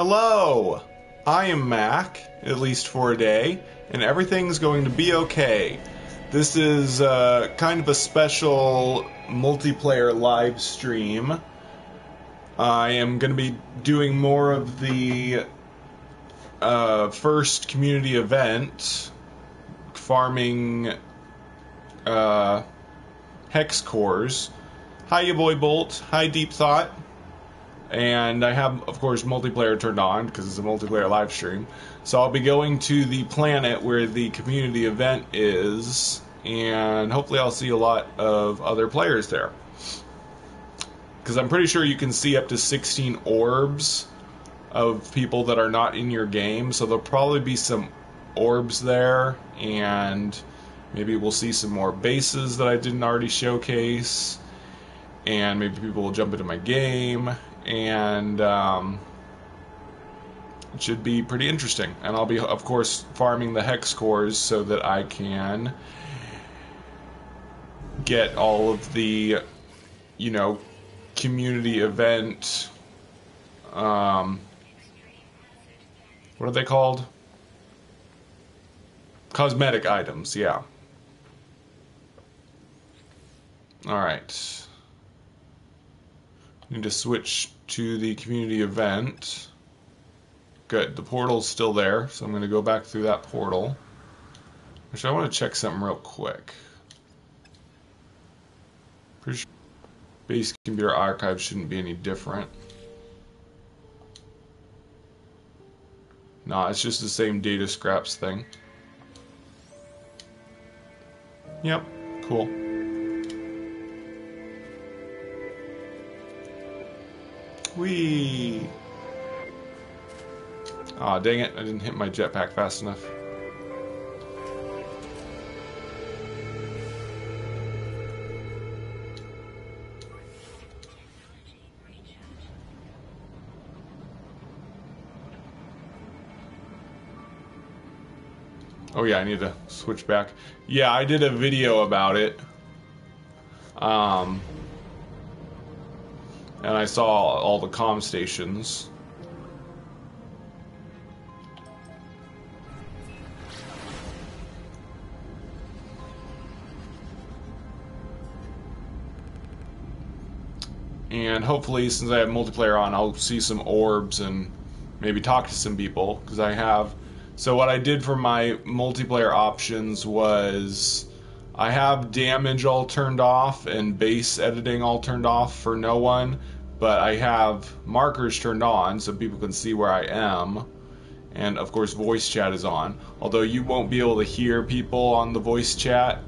Hello! I am Mac, at least for a day, and everything's going to be okay. This is kind of a special multiplayer live stream. I am going to be doing more of the first community event, farming hex cores. Hi, you boy Bolt. Hi, Deep Thought. And I have, of course, multiplayer turned on because it's a multiplayer live stream. So I'll be going to the planet where the community event is, and hopefully I'll see a lot of other players there. Because I'm pretty sure you can see up to 16 orbs of people that are not in your game, so there'll probably be some orbs there, and maybe we'll see some more bases that I didn't already showcase, and maybe people will jump into my game. And it should be pretty interesting. And I'll be, of course, farming the hex cores so that I can get all of the, community event, what are they called? Cosmetic items, yeah. Alright. Need to switch to the community event. Good, the portal's still there, so I'm going to go back through that portal. Actually, I want to check something real quick. Pretty sure base computer archive shouldn't be any different. Nah, it's just the same data scraps thing. Yep, cool. Whee! Aw, dang it, I didn't hit my jetpack fast enough. Oh yeah, I need to switch back. Yeah, I did a video about it. And I saw all the comm stations. And hopefully, since I have multiplayer on, I'll see some orbs and maybe talk to some people, because I have. So what I did for my multiplayer options was I have damage all turned off and base editing all turned off for no one, but I have markers turned on so people can see where I am, and of course voice chat is on, although you won't be able to hear people on the voice chat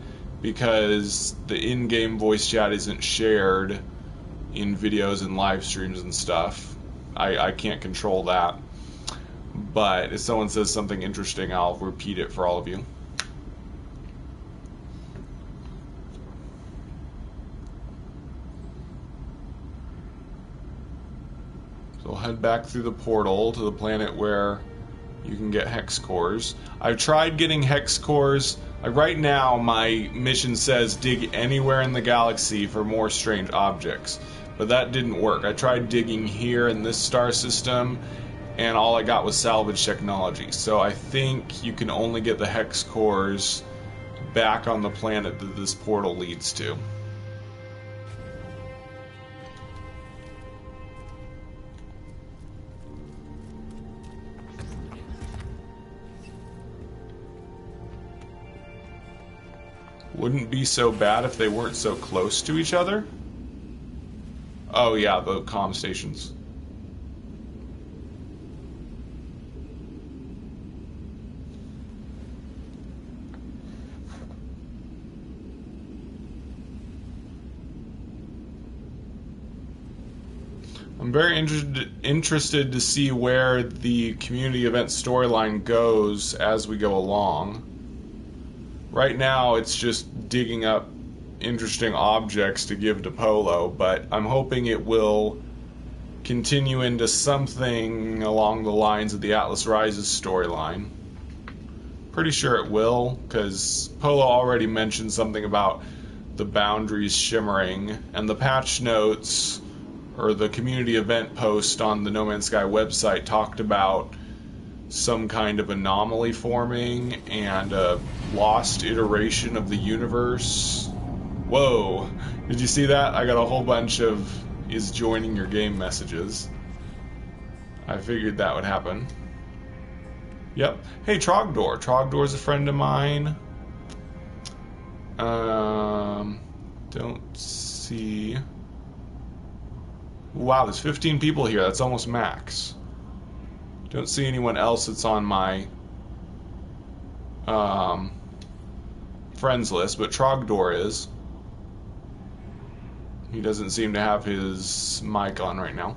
because the in-game voice chat isn't shared in videos and live streams and stuff. I can't control that, but if someone says something interesting, I'll repeat it for all of you. So we'll head back through the portal to the planet where you can get hex cores. I've tried getting hex cores. Right now, my mission says dig anywhere in the galaxy for more strange objects, but that didn't work. I tried digging here in this star system, and all I got was salvage technology. So I think you can only get the hex cores back on the planet that this portal leads to. Wouldn't be so bad if they weren't so close to each other. Oh yeah, the comm stations. I'm very interested to see where the community event storyline goes as we go along. Right now, it's just digging up interesting objects to give to Polo, but I'm hoping it will continue into something along the lines of the Atlas Rises storyline. Pretty sure it will, because Polo already mentioned something about the boundaries shimmering, and the patch notes or the community event post on the No Man's Sky website talked about some kind of anomaly forming and a lost iteration of the universe. Whoa, did you see that? I got a whole bunch of is joining your game messages. I figured that would happen. Yep. Hey, Trogdor. Trogdor's a friend of mine. Don't see. Wow, there's 15 people here. That's almost max. Don't see anyone else that's on my friends list, but Trogdor is. He doesn't seem to have his mic on right now.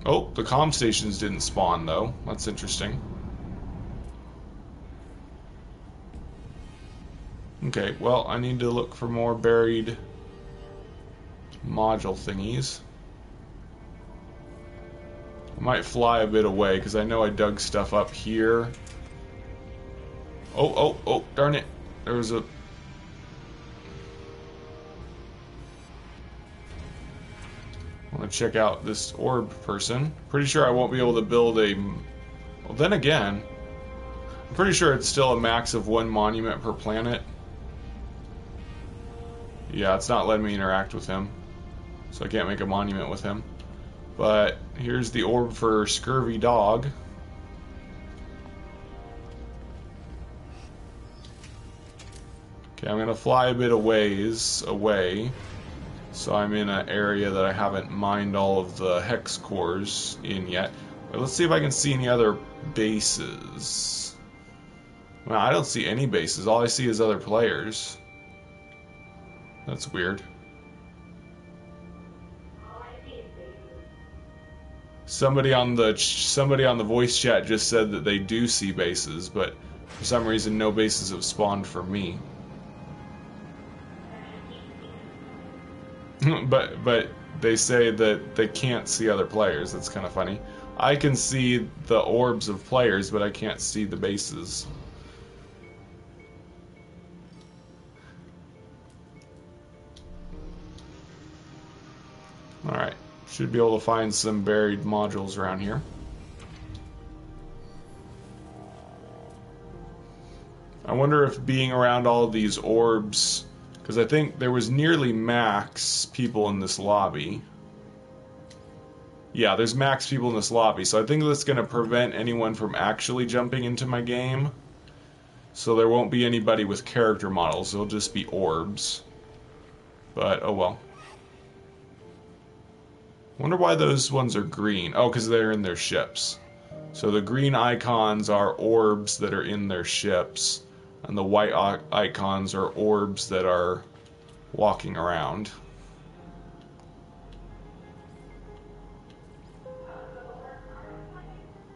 Oh, the comm stations didn't spawn, though. That's interesting. Okay, well, I need to look for more buried module thingies. I might fly a bit away, because I know I dug stuff up here. Oh, darn it. There was a... I want to check out this orb person. Pretty sure I won't be able to build a... Well, then again, I'm pretty sure it's still a max of 1 monument per planet. Yeah, it's not letting me interact with him, so I can't make a monument with him. But here's the orb for Scurvy Dog. Okay, I'm going to fly a bit of ways away. So I'm in an area that I haven't mined all of the hex cores in yet. But let's see if I can see any other bases. Well, I don't see any bases. All I see is other players. That's weird. Somebody on the voice chat just said that they do see bases, but for some reason no bases have spawned for me. but they say that they can't see other players. That's kind of funny. I can see the orbs of players, but I can't see the bases. Alright, should be able to find some buried modules around here. I wonder if being around all these orbs, because I think there was nearly max people in this lobby. Yeah, there's max people in this lobby, so I think that's going to prevent anyone from actually jumping into my game. So there won't be anybody with character models, it'll just be orbs. But, oh well. Wonder why those ones are green. Oh, because they're in their ships. So the green icons are orbs that are in their ships, and the white icons are orbs that are walking around.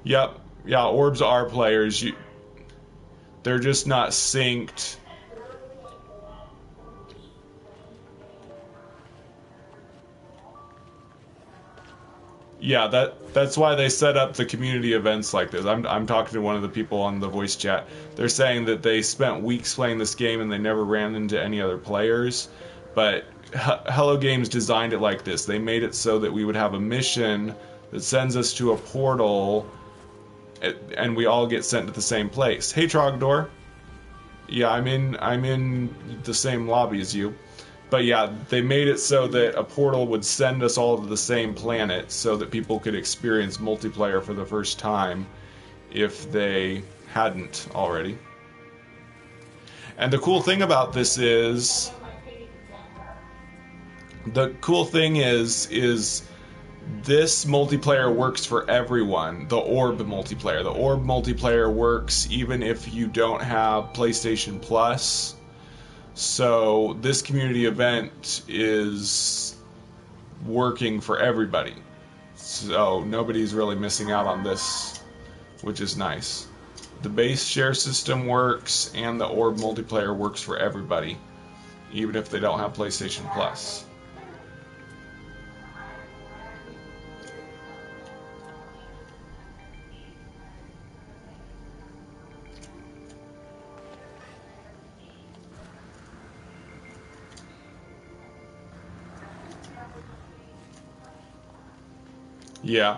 Yep, yeah, orbs are players. They're just not synced. Yeah, that's why they set up the community events like this. I'm talking to one of the people on the voice chat. They're saying that they spent weeks playing this game and they never ran into any other players. But Hello Games designed it like this. They made it so that we would have a mission that sends us to a portal, and we all get sent to the same place. Hey, Trogdor. Yeah, I'm in the same lobby as you. But yeah, they made it so that a portal would send us all to the same planet so that people could experience multiplayer for the first time if they hadn't already. And the cool thing about this is... this multiplayer works for everyone. The orb multiplayer. The orb multiplayer works even if you don't have PlayStation Plus. So this community event is working for everybody. So nobody's really missing out on this, which is nice. The base share system works, and the orb multiplayer works for everybody, even if they don't have PlayStation Plus. Yeah.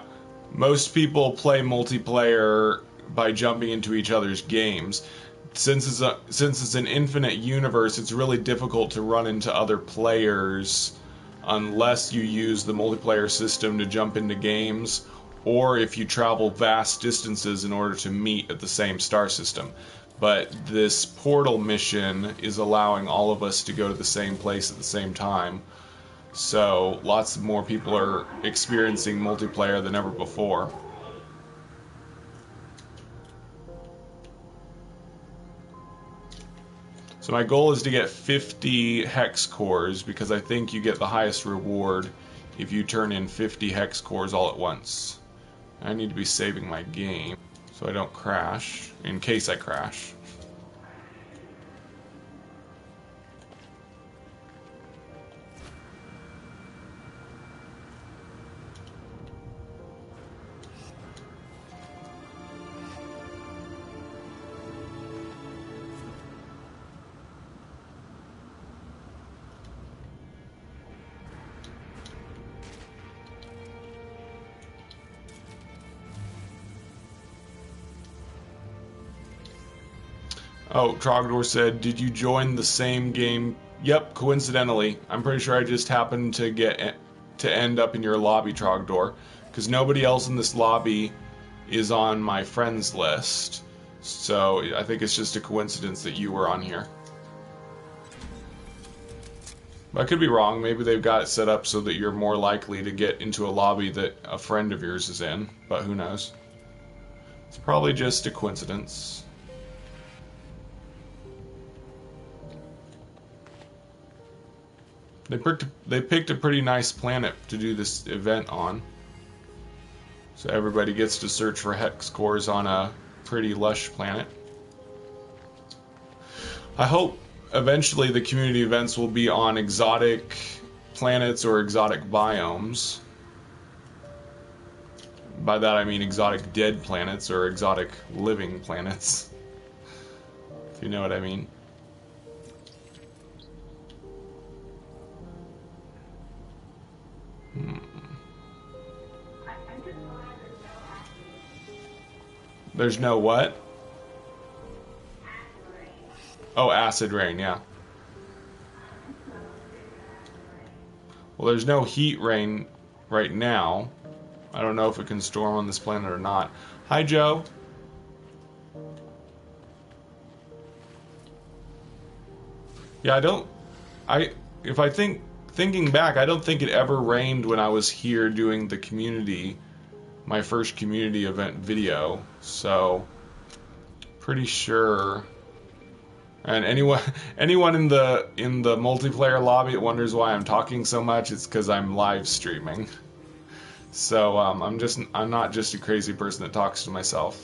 Most people play multiplayer by jumping into each other's games. Since it's an infinite universe, it's really difficult to run into other players unless you use the multiplayer system to jump into games, or if you travel vast distances in order to meet at the same star system. But this portal mission is allowing all of us to go to the same place at the same time. So lots more people are experiencing multiplayer than ever before. So my goal is to get 50 hex cores, because I think you get the highest reward if you turn in 50 hex cores all at once. I need to be saving my game so I don't crash, in case I crash. Oh, Trogdor said, did you join the same game? Yep, coincidentally. I'm pretty sure I just happened to end up in your lobby, Trogdor, because nobody else in this lobby is on my friends list. So I think it's just a coincidence that you were on here. But I could be wrong. Maybe they've got it set up so that you're more likely to get into a lobby that a friend of yours is in, but who knows? It's probably just a coincidence. They picked a pretty nice planet to do this event on. So everybody gets to search for hex cores on a pretty lush planet. I hope eventually the community events will be on exotic planets or exotic biomes. By that I mean exotic dead planets or exotic living planets. If you know what I mean. There's no what? Oh, acid rain, yeah. Well, there's no heat rain right now. I don't know if it can storm on this planet or not. Hi, Joe. Yeah, thinking back, I don't think it ever rained when I was here doing the my first community event video, so pretty sure. And anyone in the multiplayer lobby that wonders why I'm talking so much, it's because I'm live streaming. So I'm not just a crazy person that talks to myself.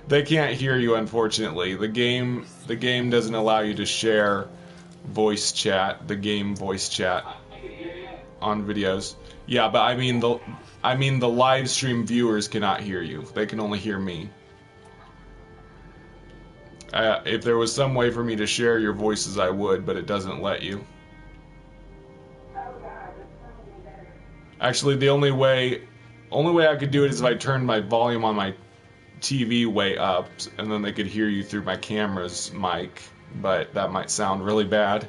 They can't hear you, unfortunately. The game doesn't allow you to share voice chat, the game voice chat on videos. Yeah, but I mean the live stream viewers cannot hear you. They can only hear me. If there was some way for me to share your voices, I would, but it doesn't let you. Actually, the only way I could do it is if I turned my volume on my TV way up, and then they could hear you through my camera's mic, but that might sound really bad.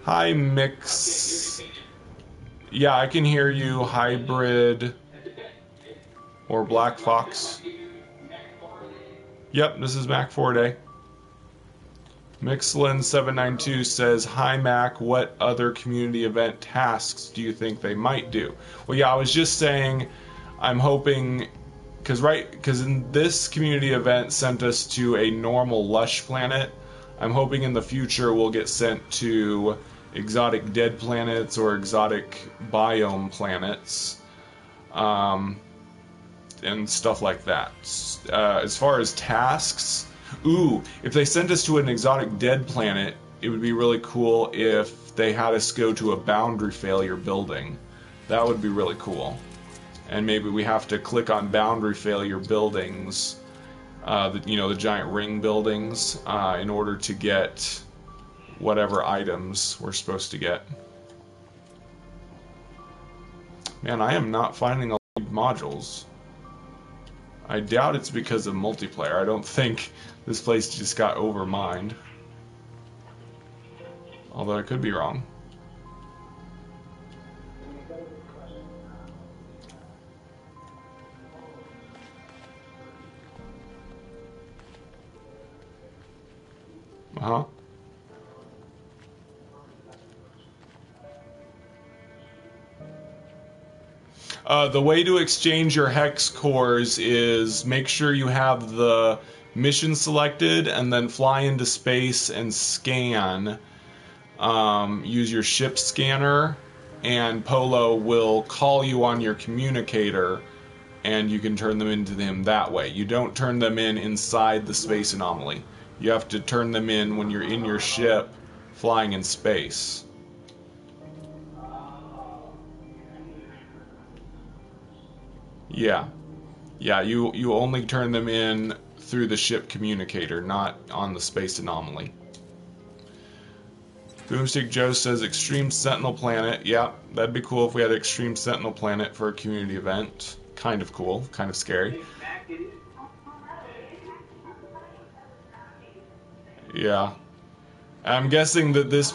Hi, Mix. Yeah, I can hear you, Hybrid or Black Fox. Yep, this is Mac Foraday. Mixlin792 says, hi Mac, what other community event tasks do you think they might do? Well, yeah, I was just saying, I'm hoping, because in this community event sent us to a normal lush planet, I'm hoping in the future we'll get sent to exotic dead planets or exotic biome planets, and stuff like that. As far as tasks, if they sent us to an exotic dead planet, it would be really cool if they had us go to a boundary failure building. That would be really cool. And maybe we have to click on boundary failure buildings, the giant ring buildings, in order to get whatever items we're supposed to get. Man, I am not finding all the modules. I doubt it's because of multiplayer. I don't think this place just got overmined. Although I could be wrong. Uh-huh. The way to exchange your hex cores is make sure you have the mission selected and then fly into space and scan. Use your ship scanner, and Polo will call you on your communicator, and you can turn them into him that way. You don't turn them in inside the space anomaly. You have to turn them in when you're in your ship flying in space. Yeah. Yeah, you only turn them in through the ship communicator, not on the space anomaly. Boomstick Joe says Extreme Sentinel Planet. Yeah, that'd be cool if we had Extreme Sentinel Planet for a community event. Kind of cool, kind of scary. Yeah. I'm guessing that this...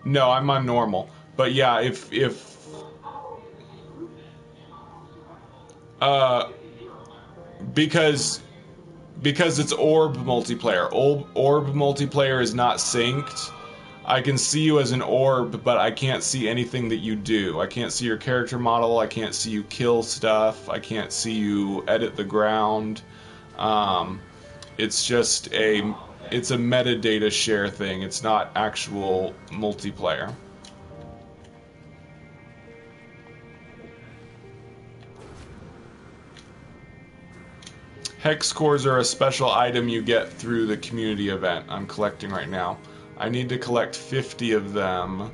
No, I'm on normal. But yeah, if because it's orb multiplayer. Orb multiplayer is not synced. I can see you as an orb, but I can't see anything that you do. I can't see your character model. I can't see you kill stuff. I can't see you edit the ground. It's just it's a metadata share thing. It's not actual multiplayer. Hex cores are a special item you get through the community event I'm collecting right now. I need to collect 50 of them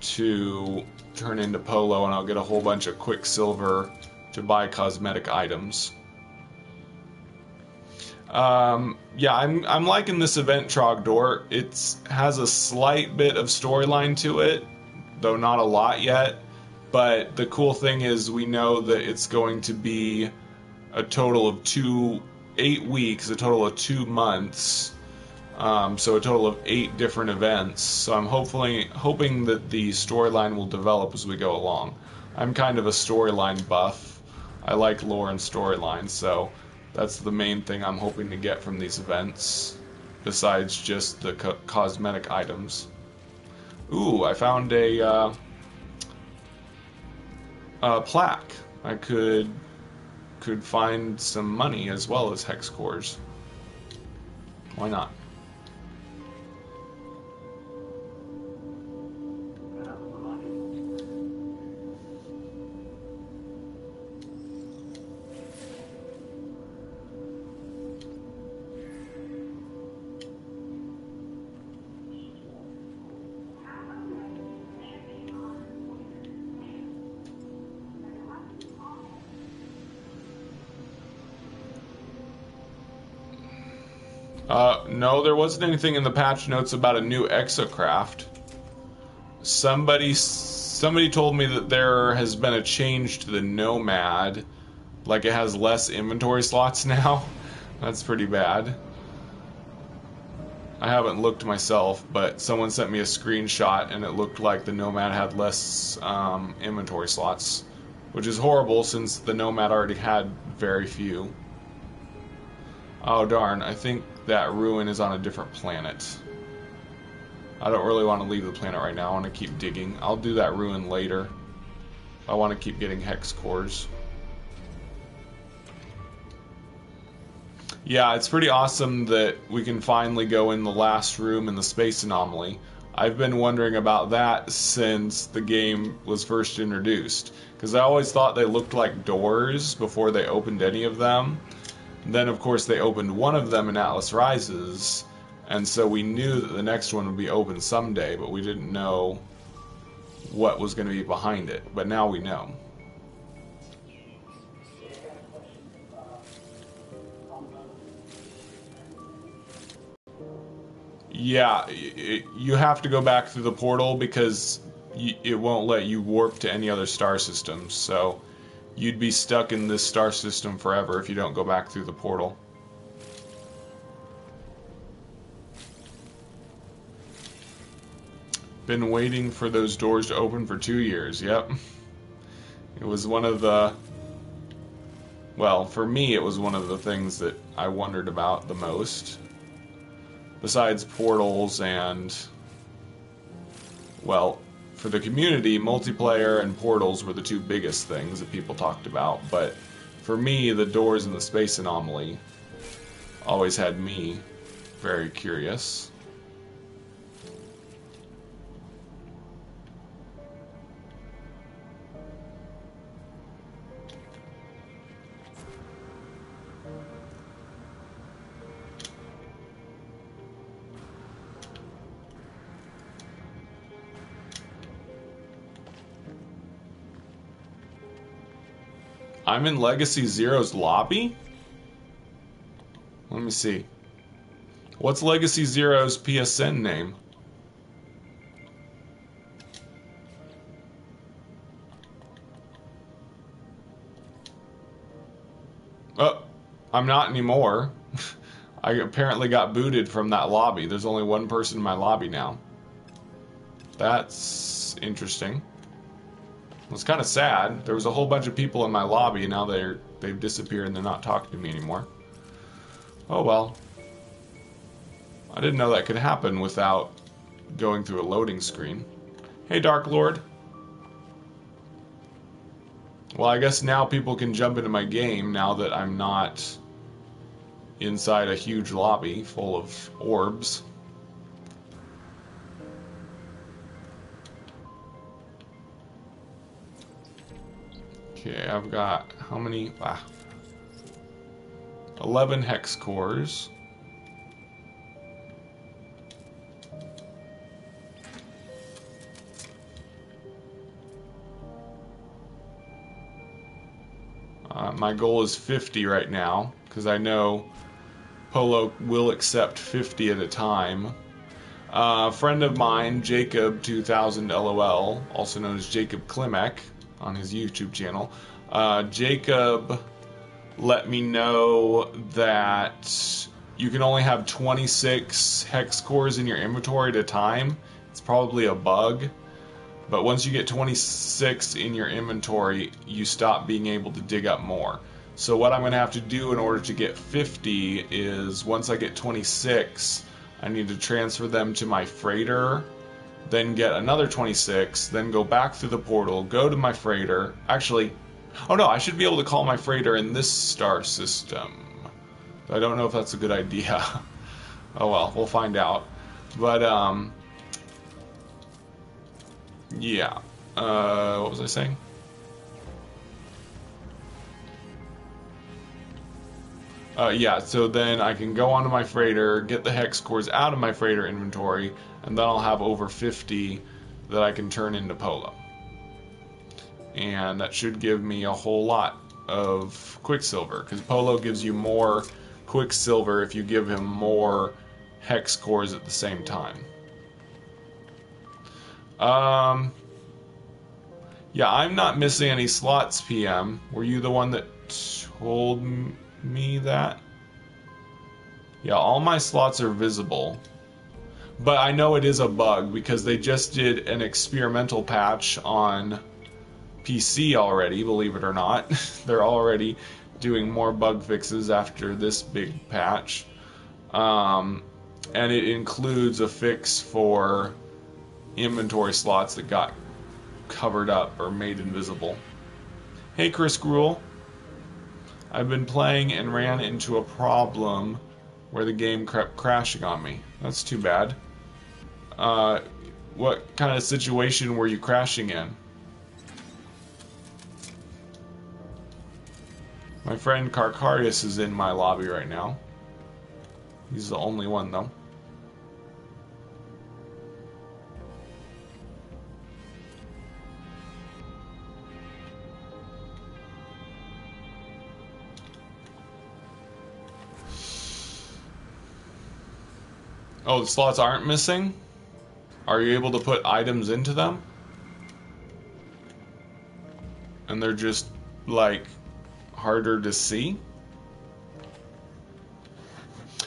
to turn into Polo, and I'll get a whole bunch of Quicksilver to buy cosmetic items. Yeah, I'm liking this event, Trogdor. It has a slight bit of storyline to it, though not a lot yet. But the cool thing is we know that it's going to be a total of 8 weeks, a total of 2 months. So a total of 8 different events. So I'm hoping that the storyline will develop as we go along. I'm kind of a storyline buff. I like lore and storyline, so that's the main thing I'm hoping to get from these events, besides just the cosmetic items. Ooh, I found a plaque. I could find some money as well as hex cores. Why not? No, there wasn't anything in the patch notes about a new exocraft. Somebody told me that there has been a change to the Nomad, like it has less inventory slots now. That's pretty bad. I haven't looked myself, but someone sent me a screenshot and it looked like the Nomad had less inventory slots, which is horrible since the Nomad already had very few. Oh darn, I think that ruin is on a different planet. I don't really want to leave the planet right now. I want to keep digging. I'll do that ruin later. I want to keep getting hex cores. Yeah, it's pretty awesome that we can finally go in the last room in the space anomaly. I've been wondering about that since the game was first introduced, because I always thought they looked like doors before they opened any of them. Then, of course, they opened one of them in Atlas Rises, and so we knew that the next one would be open someday, but we didn't know what was going to be behind it. But now we know. Yeah, you have to go back through the portal because it won't let you warp to any other star systems. So you'd be stuck in this star system forever if you don't go back through the portal. Been waiting for those doors to open for 2 years. Yep. It was one of the... Well, for me, it was one of the things that I wondered about the most. Besides portals and... Well, for the community, multiplayer and portals were the two biggest things that people talked about. But for me, the doors and the space anomaly always had me very curious. I'm in Legacy Zero's lobby? Let me see. What's Legacy Zero's PSN name? Oh, I'm not anymore. I apparently got booted from that lobby. There's only one person in my lobby now. That's interesting. It's kind of sad. There was a whole bunch of people in my lobby, and now they've disappeared and they're not talking to me anymore. Oh well. I didn't know that could happen without going through a loading screen. Hey, Dark Lord. Well, I guess now people can jump into my game now that I'm not inside a huge lobby full of orbs. Okay, I've got how many? 11 hex cores. My goal is 50 right now, because I know Polo will accept 50 at a time. A friend of mine, Jacob2000LOL, also known as Jacob Klimek, on his YouTube channel, Jacob let me know that you can only have 26 hex cores in your inventory at a time. It's probably a bug. But once you get 26 in your inventory, you stop being able to dig up more. So what I'm going to have to do in order to get 50 is, once I get 26, I need to transfer them to my freighter, then get another 26, then go back through the portal, go to my freighter. Actually, oh no, I should be able to call my freighter in this star system. I don't know if that's a good idea. Oh well, we'll find out. But, yeah. What was I saying? Yeah, so then I can go onto my freighter, get the hex cores out of my freighter inventory, and then I'll have over 50 that I can turn into Polo. And that should give me a whole lot of Quicksilver, because Polo gives you more Quicksilver if you give him more hex cores at the same time. Yeah, I'm not missing any slots, PM. Were you the one that told me that? Yeah, all my slots are visible. But I know it is a bug because they just did an experimental patch on PC already, believe it or not. They're already doing more bug fixes after this big patch. And it includes a fix for inventory slots that got covered up or made invisible. Hey Chris Gruel. I've been playing and ran into a problem where the game kept crashing on me. That's too bad. What kind of situation were you crashing in? My friend Carcarius is in my lobby right now. He's the only one though. Oh, the slots aren't missing? Are you able to put items into them? And they're just, like, harder to see?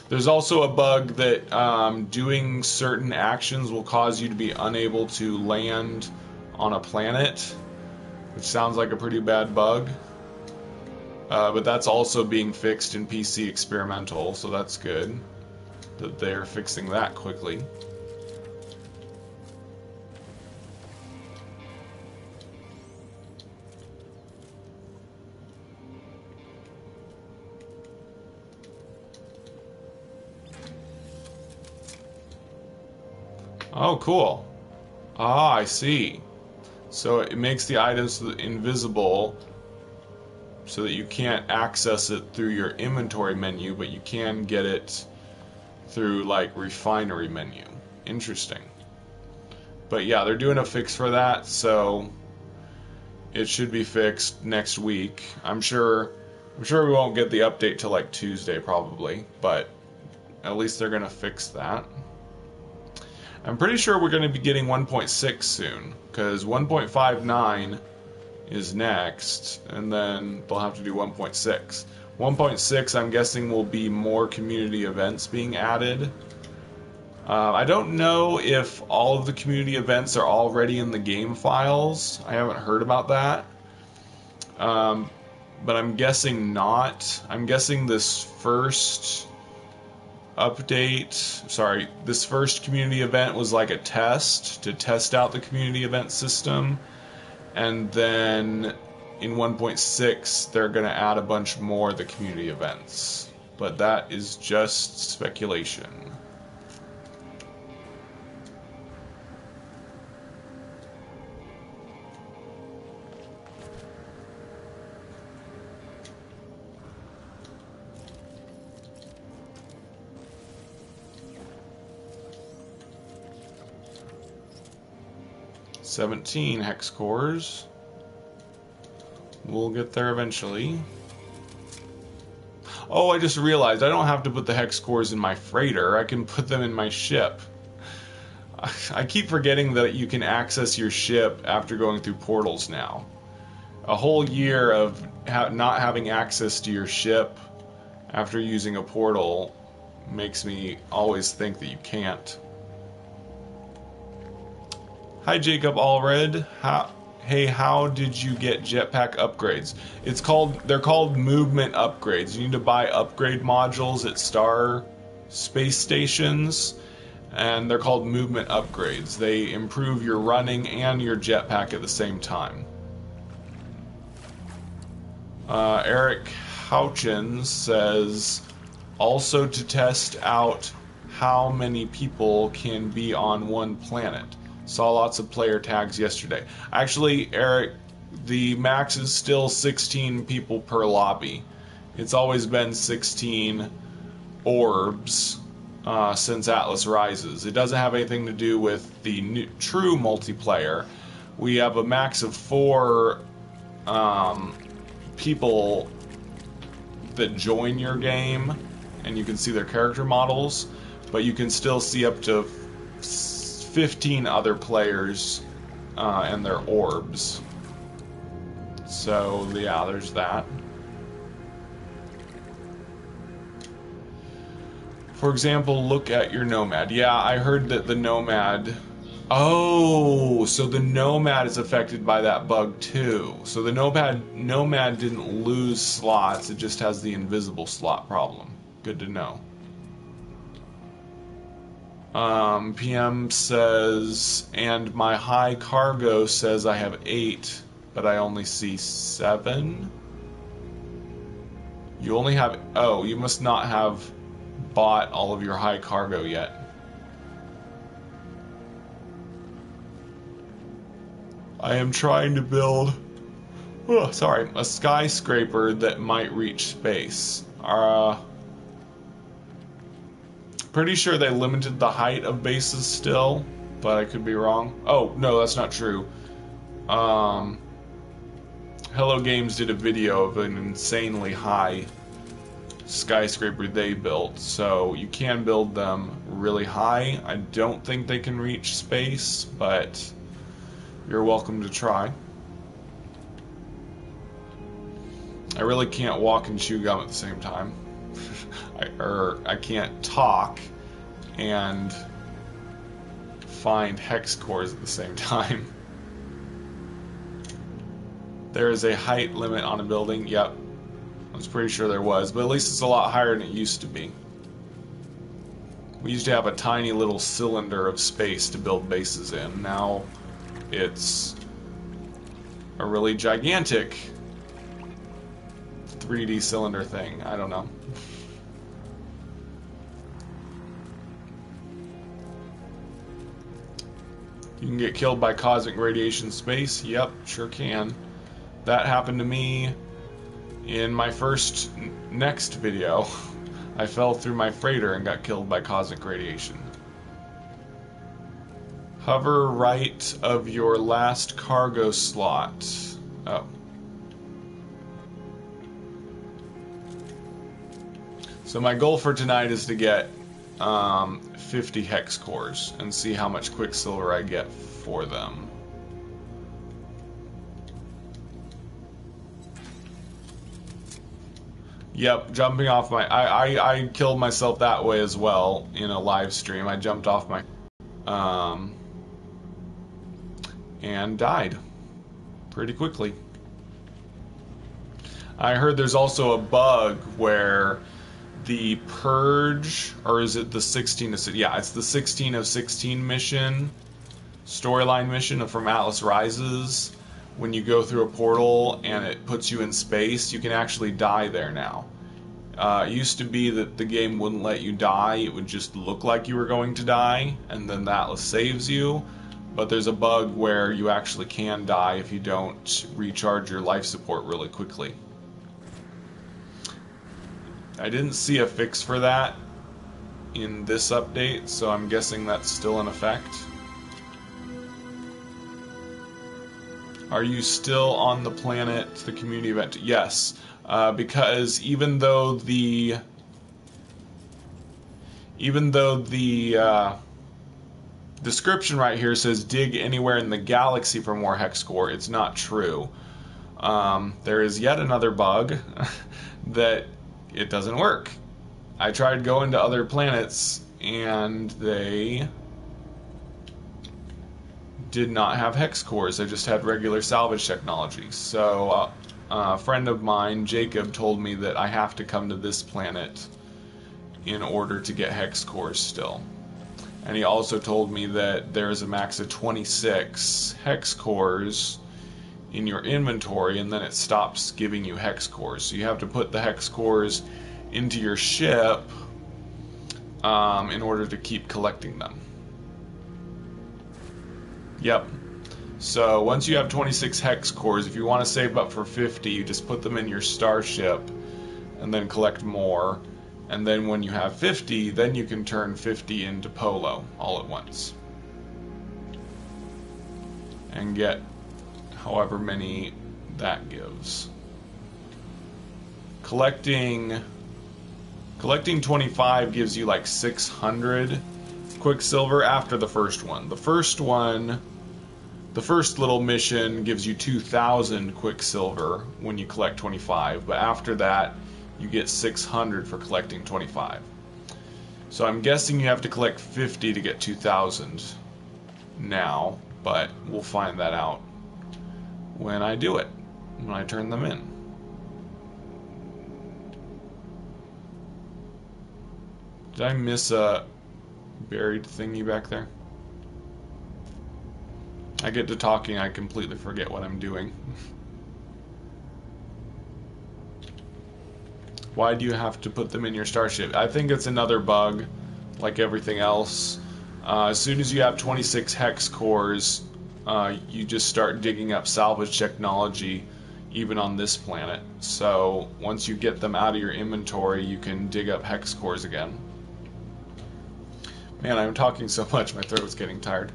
There's also a bug that doing certain actions will cause you to be unable to land on a planet, which sounds like a pretty bad bug. But that's also being fixed in PC Experimental, so that's good that they're fixing that quickly. Oh, cool. Ah, I see. So it makes the items invisible so that you can't access it through your inventory menu, but you can get it through, like, refinery menu. Interesting. But yeah, they're doing a fix for that, so it should be fixed next week. I'm sure we won't get the update till like Tuesday probably, but at least they're gonna fix that. I'm pretty sure we're going to be getting 1.6 soon, because 1.59 is next, and then they'll have to do 1.6. 1.6, I'm guessing, will be more community events being added. I don't know if all of the community events are already in the game files. I haven't heard about that. But I'm guessing not. I'm guessing this first this first community event was like a test to test out the community event system, and then in 1.6 they're going to add a bunch more of the community events, but that is just speculation. $17 hex cores. We'll get there eventually. Oh, I just realized I don't have to put the hex cores in my freighter. I can put them in my ship. I keep forgetting that you can access your ship after going through portals now. A whole year of not having access to your ship after using a portal makes me always think that you can't. Hi Jacob Allred. How did you get jetpack upgrades? They're called movement upgrades. You need to buy upgrade modules at star space stations, and they're called movement upgrades. They improve your running and your jetpack at the same time. Eric Houchins says, also to test out how many people can be on one planet. Saw lots of player tags yesterday. Actually, Eric, the max is still 16 people per lobby. It's always been 16 orbs since Atlas Rises. It doesn't have anything to do with the true multiplayer. We have a max of 4 people that join your game, and you can see their character models, but you can still see up to 15 other players and their orbs. So yeah, there's that. For example, look at your Nomad. Yeah, I heard that the Nomad... Oh, so the Nomad is affected by that bug too. So the Nomad didn't lose slots, it just has the invisible slot problem. Good to know. PM says, and my high cargo says I have 8, but I only see 7. You only have... Oh, you must not have bought all of your high cargo yet. I am trying to build... a skyscraper that might reach space. Pretty sure they limited the height of bases still, but I could be wrong. Oh, no, that's not true. Hello Games did a video of an insanely high skyscraper they built. So you can build them really high. I don't think they can reach space, but you're welcome to try. I really can't walk and chew gum at the same time. I can't talk and find hex cores at the same time. There is a height limit on a building. Yep. I was pretty sure there was, but at least it's a lot higher than it used to be. We used to have a tiny little cylinder of space to build bases in. Now it's a really gigantic 3D cylinder thing. I don't know. You can get killed by cosmic radiation space. Yep, sure can. That happened to me in my next video. I fell through my freighter and got killed by cosmic radiation. Hover right of your last cargo slot. Oh. So my goal for tonight is to get 50 hex cores and see how much quicksilver I get for them. Yep, jumping off my... I killed myself that way as well in a live stream. I jumped off my... and died pretty quickly. I heard there's also a bug where the Purge, or is it the 16 of... Yeah, it's the 16 of 16 mission, storyline mission from Atlas Rises. When you go through a portal and it puts you in space, you can actually die there now. It used to be that the game wouldn't let you die, it would just look like you were going to die, and then the Atlas saves you. But there's a bug where you actually can die if you don't recharge your life support really quickly. I didn't see a fix for that in this update, so I'm guessing that's still in effect. Are you still on the planet, the community event? Yes, because even though the description right here says dig anywhere in the galaxy for more hex core, it's not true. There is yet another bug that it doesn't work. I tried going to other planets and they did not have hex cores. They just had regular salvage technology. So a friend of mine, Jacob, told me that I have to come to this planet in order to get hex cores still. And he also told me that there's a max of 26 hex cores in your inventory, and then it stops giving you hex cores. So you have to put the hex cores into your ship in order to keep collecting them. Yep. So once you have 26 hex cores, if you want to save up for 50, you just put them in your starship and then collect more. And then when you have 50, then you can turn 50 into Polo all at once. And get however many that gives. Collecting 25 gives you like 600 quicksilver after the first one. The first little mission gives you 2,000 quicksilver when you collect 25, but after that you get 600 for collecting 25. So I'm guessing you have to collect 50 to get 2,000 now, but we'll find that out when I do it, when I turn them in. Did I miss a buried thingy back there? I get to talking, I completely forget what I'm doing. Why do you have to put them in your starship? I think it's another bug, like everything else. As soon as you have 26 hex cores, you just start digging up salvage technology, even on this planet. So once you get them out of your inventory, you can dig up hex cores again. Man, I'm talking so much, my throat's getting tired.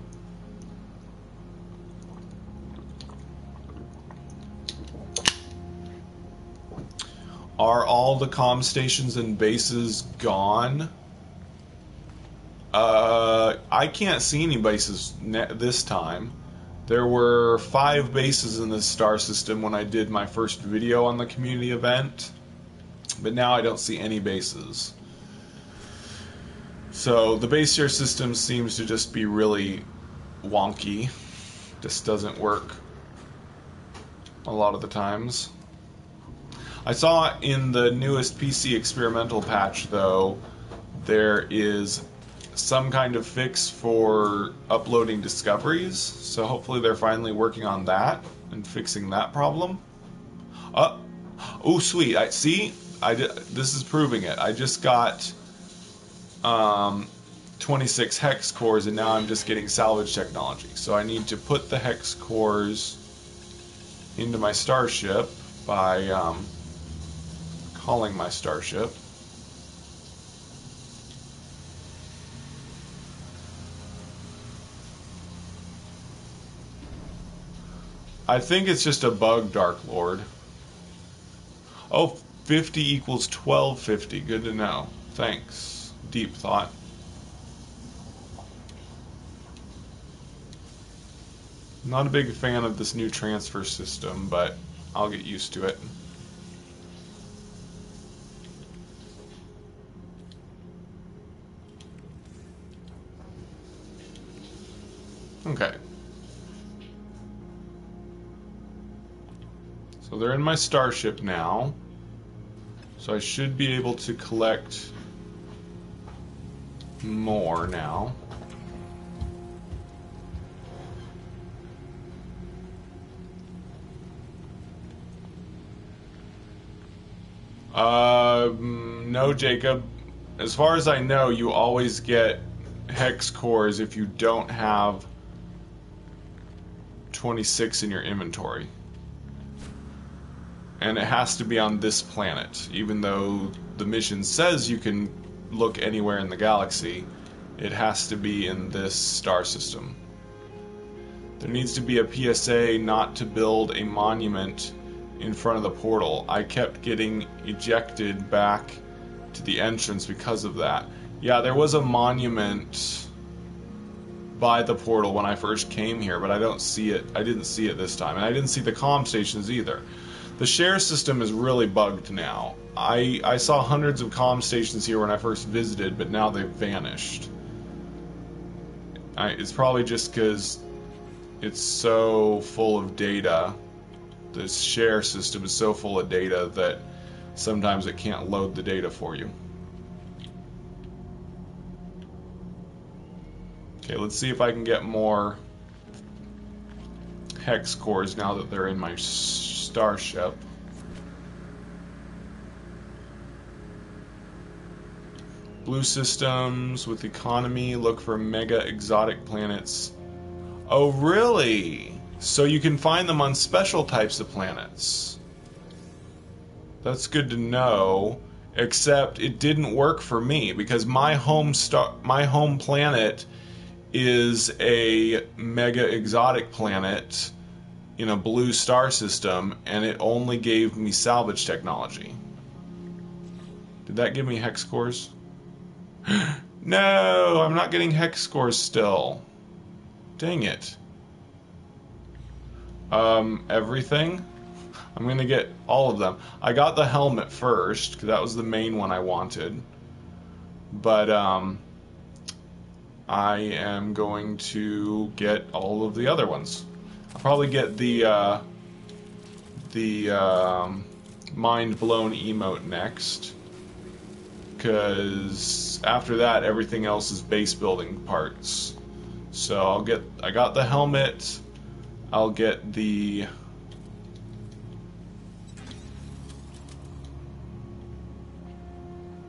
Are all the comm stations and bases gone? I can't see any bases this time. There were 5 bases in this star system when I did my first video on the community event, but now I don't see any bases. So the base share system seems to just be really wonky. Just doesn't work a lot of the times. I saw in the newest PC experimental patch, though, there is some kind of fix for uploading discoveries, so hopefully they're finally working on that and fixing that problem. Oh, sweet! This is proving it. I just got 26 hex cores, and now I'm just getting salvage technology. So I need to put the hex cores into my starship by calling my starship. I think it's just a bug, Dark Lord. Oh, 50 equals 1250. Good to know. Thanks. Deep thought. Not a big fan of this new transfer system, but I'll get used to it. Okay. So they're in my starship now. So I should be able to collect more now. No, Jacob. As far as I know, you always get hex cores if you don't have 26 in your inventory. And it has to be on this planet. Even though the mission says you can look anywhere in the galaxy, it has to be in this star system. There needs to be a PSA not to build a monument in front of the portal. I kept getting ejected back to the entrance because of that. Yeah, there was a monument by the portal when I first came here, but I don't see it. I didn't see it this time, and I didn't see the comm stations either. The share system is really bugged now. I saw hundreds of comm stations here when I first visited, but now they've vanished. It's probably just because it's so full of data. This share system is so full of data that sometimes it can't load the data for you. Okay, let's see if I can get more hex cores now that they're in my starship. Blue systems with economy, look for mega exotic planets. Oh, really? So you can find them on special types of planets. That's good to know, except it didn't work for me because my home planet is a mega exotic planet in a blue star system, and it only gave me salvage technology. Did that give me hex cores? No, I'm not getting hex cores still. Dang it. Everything? I'm gonna get all of them. I got the helmet first, because that was the main one I wanted. But, I am going to get all of the other ones. I'll probably get the mind blown emote next, because after that everything else is base building parts. So I got the helmet. I'll get the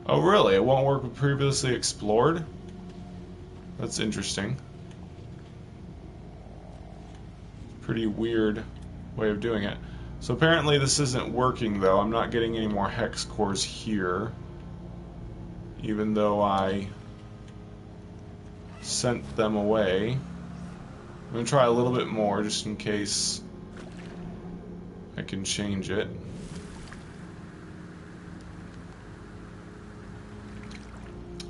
Oh, really? It won't work with previously explored? That's interesting. Pretty weird way of doing it. So apparently this isn't working, though. I'm not getting any more hex cores here, even though I sent them away. I'm going to try a little bit more just in case I can change it.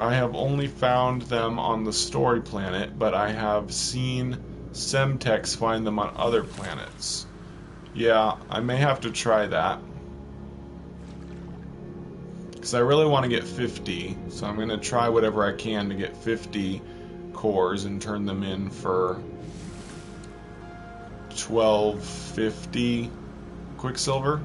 I have only found them on the story planet, but I have seen Semtex find them on other planets. Yeah, I may have to try that. Because I really want to get 50, so I'm going to try whatever I can to get 50 cores and turn them in for 1250 Quicksilver.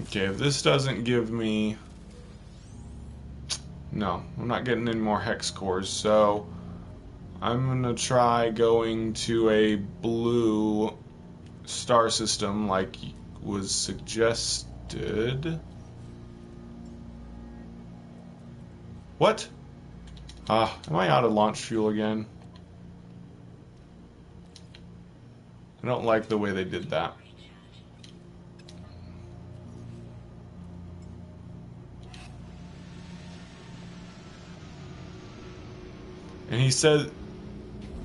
Okay, if this doesn't give me... No, I'm not getting any more hex cores, so I'm gonna try going to a blue star system like was suggested. What? Am I out of launch fuel again? I don't like the way they did that. And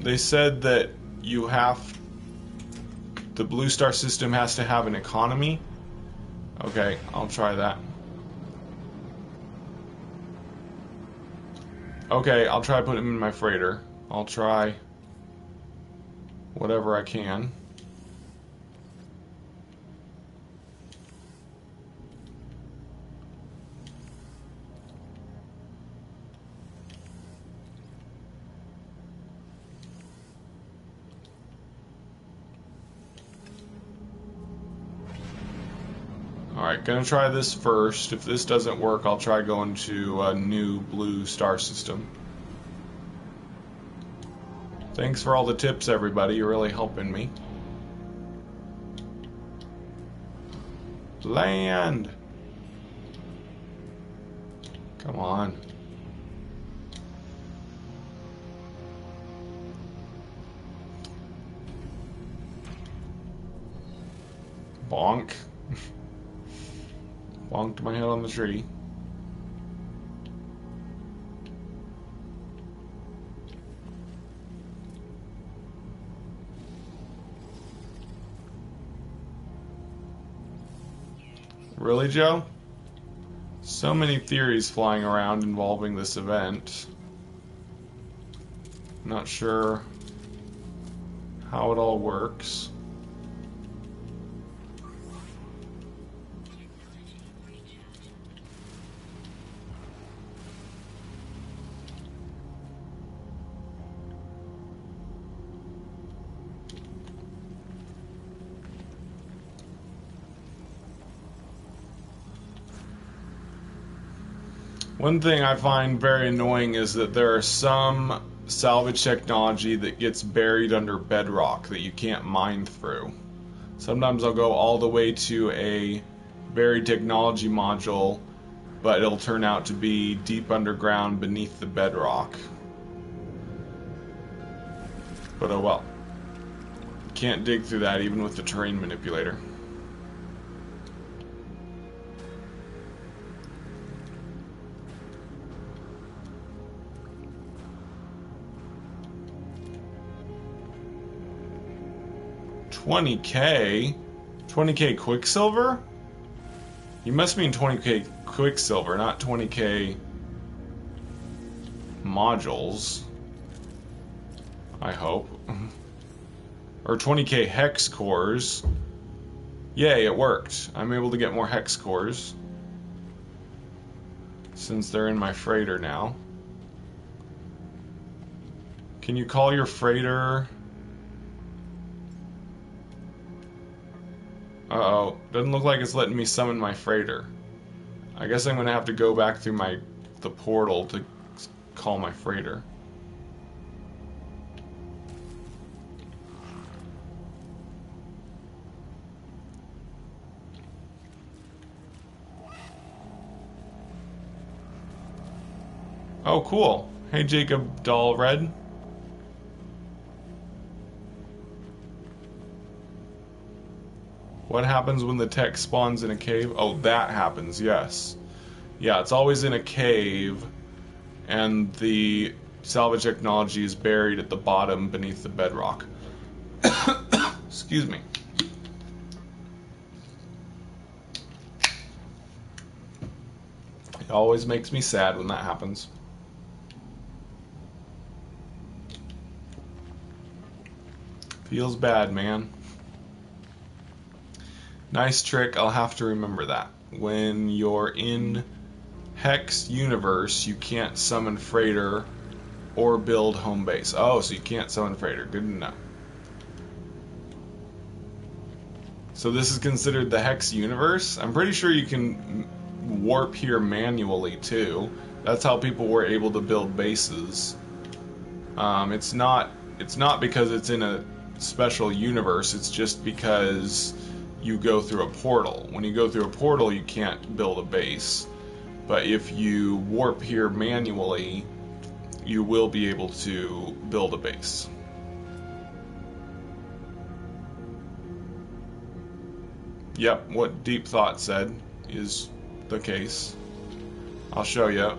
they said that you have, the blue star system has to have an economy. Okay, I'll try that. Okay, I'll try putting him in my freighter. I'll try whatever I can. Alright, gonna try this first. If this doesn't work, I'll try going to a new blue star system. Thanks for all the tips, everybody. You're really helping me. Land! Come on. Bonk. Bonked my head on the tree. Really, Joe? So many theories flying around involving this event. Not sure how it all works. One thing I find very annoying is that there are some salvage technology that gets buried under bedrock that you can't mine through. Sometimes I'll go all the way to a buried technology module, but it'll turn out to be deep underground beneath the bedrock. But oh well. Can't dig through that even with the terrain manipulator. $20K Quicksilver? You must mean 20K Quicksilver, not 20K modules. I hope. Or 20K hex cores. Yay, it worked. I'm able to get more hex cores. Since they're in my freighter now. Can you call your freighter... Uh-oh, doesn't look like it's letting me summon my freighter. I guess I'm gonna have to go back through the portal to call my freighter. Oh, cool. Hey, Jacob Doll Red. What happens when the tech spawns in a cave? Oh, that happens, yes. Yeah, it's always in a cave, and the salvage technology is buried at the bottom beneath the bedrock. Excuse me. It always makes me sad when that happens. Feels bad, man. Nice trick, I'll have to remember that. When you're in Hex Universe, you can't summon Freighter or build home base. Oh, so you can't summon Freighter. Good to know. So this is considered the Hex Universe? I'm pretty sure you can warp here manually, too. That's how people were able to build bases. It's not because it's in a special universe, it's just because you go through a portal. When you go through a portal, you can't build a base. But if you warp here manually, you will be able to build a base. Yep, what Deep Thought said is the case. I'll show you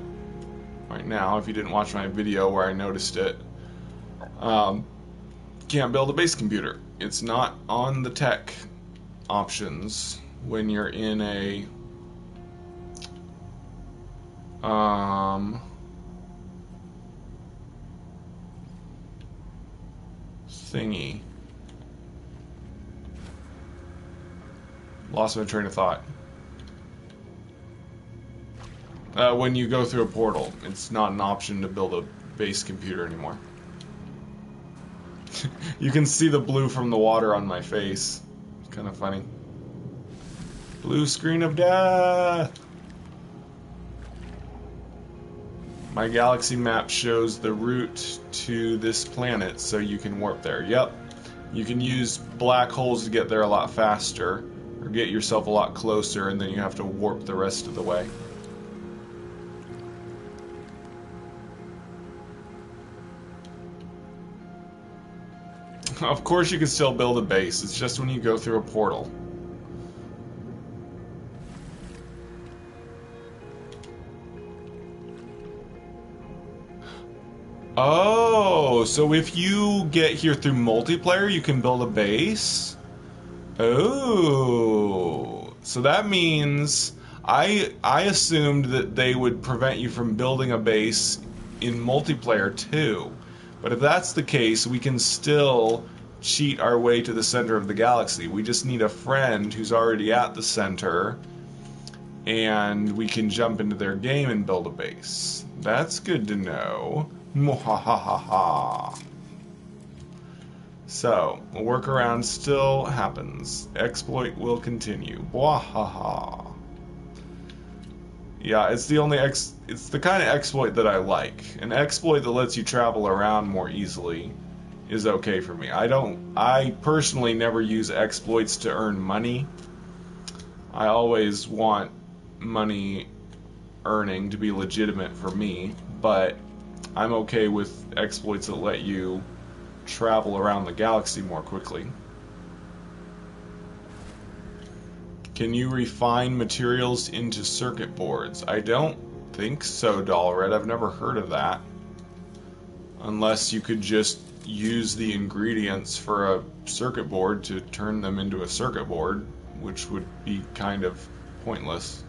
right now if you didn't watch my video where I noticed it. Can't build a base computer. It's not on the tech options when you're in a thingy. Lost my train of thought. When you go through a portal, it's not an option to build a base computer anymore. You can see the blue from the water on my face. It's kind of funny. Blue screen of death! My galaxy map shows the route to this planet, so you can warp there. Yep. You can use black holes to get there a lot faster, or get yourself a lot closer, and then you have to warp the rest of the way. Of course you can still build a base, it's just when you go through a portal. Oh, so if you get here through multiplayer, you can build a base? Oh, so that means I assumed that they would prevent you from building a base in multiplayer too. But if that's the case, we can still cheat our way to the center of the galaxy. We just need a friend who's already at the center, and we can jump into their game and build a base. That's good to know. Mwahahaha. So, a workaround still happens. Exploit will continue. Wahaha. Yeah, it's the only it's the kind of exploit that I like. An exploit that lets you travel around more easily is okay for me. I personally never use exploits to earn money. I always want money earning to be legitimate for me, but I'm okay with exploits that let you travel around the galaxy more quickly. Can you refine materials into circuit boards? I don't think so, Dollred. I've never heard of that. Unless you could just use the ingredients for a circuit board to turn them into a circuit board, which would be kind of pointless.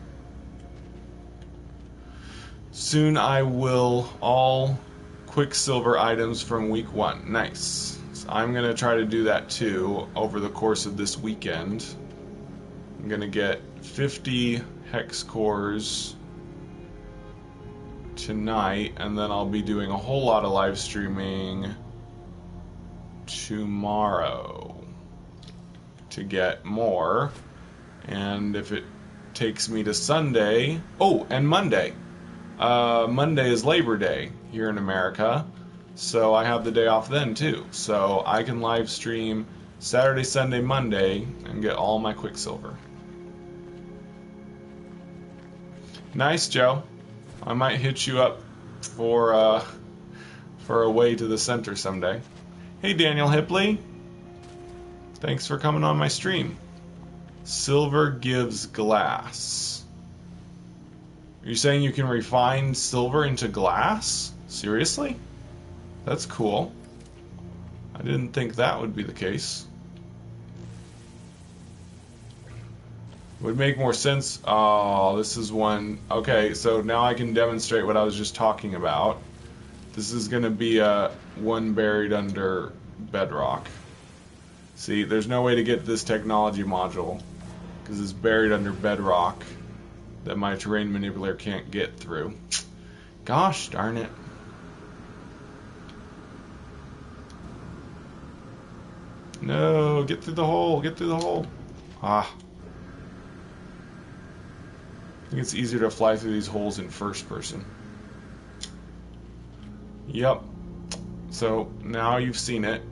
Soon I will all Quicksilver items from week 1. Nice. So I'm going to try to do that too over the course of this weekend. I'm going to get 50 hex cores tonight, and then I'll be doing a whole lot of live streaming tomorrow to get more. And if it takes me to Sunday... Oh, and Monday. Monday is Labor Day here in America, so I have the day off then too. So I can live stream Saturday, Sunday, Monday, and get all my Quicksilver. Nice, Joe. I might hit you up for a way to the center someday. Hey, Daniel Hipley. Thanks for coming on my stream. Silver gives glass. Are you saying you can refine silver into glass? Seriously? That's cool. I didn't think that would be the case. Would make more sense. Oh, this is one. Okay, so now I can demonstrate what I was just talking about. This is going to be a one buried under bedrock. See, there's no way to get this technology module because it's buried under bedrock that my terrain manipulator can't get through. Gosh darn it. No, get through the hole, get through the hole. Ah. I think it's easier to fly through these holes in first person. Yep. So now you've seen it.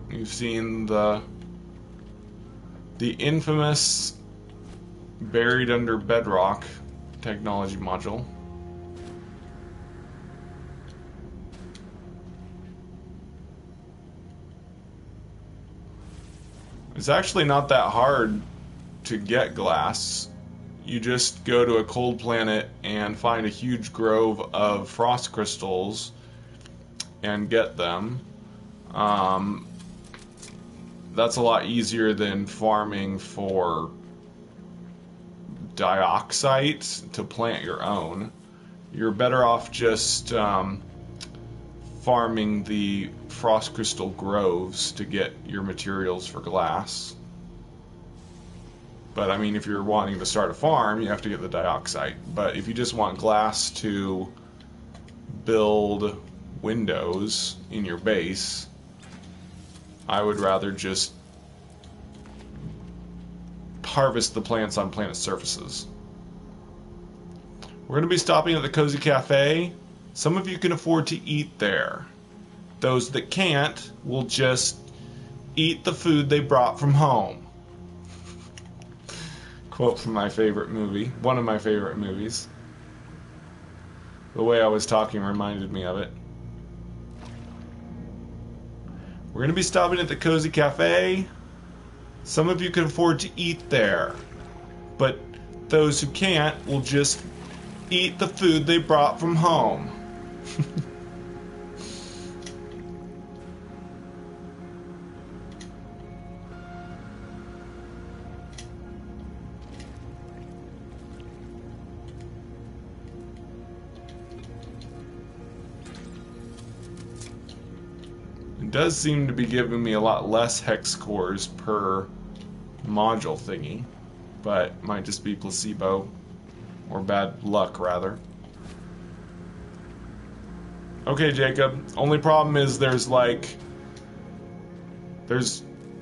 You've seen the infamous buried under bedrock technology module. It's actually not that hard to get glass. You just go to a cold planet and find a huge grove of frost crystals and get them. That's a lot easier than farming for dioxite to plant your own. You're better off just farming the frost crystal groves to get your materials for glass. But I mean, if you're wanting to start a farm, you have to get the dioxite. But if you just want glass to build windows in your base, I would rather just harvest the plants on planet surfaces. We're going to be stopping at the Cozy Cafe. Some of you can afford to eat there. Those that can't will just eat the food they brought from home. Quote from my favorite movie, one of my favorite movies. The way I was talking reminded me of it. We're going to be stopping at the Cozy Cafe. Some of you can afford to eat there, but those who can't will just eat the food they brought from home. It does seem to be giving me a lot less hex cores per module thingy, but might just be placebo or bad luck rather. Okay, Jacob. Only problem is there's at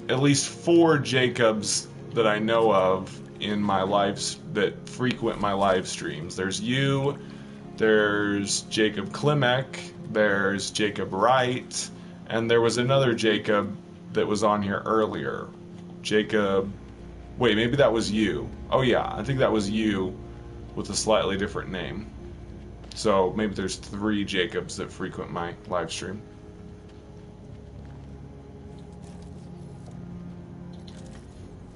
least 4 Jacobs that I know of in my lives that frequent my live streams. There's you, there's Jacob Klimek, there's Jacob Wright, and there was another Jacob that was on here earlier. Jacob... Wait, maybe that was you. Oh yeah, I think that was you with a slightly different name. So maybe there's 3 Jacobs that frequent my live stream.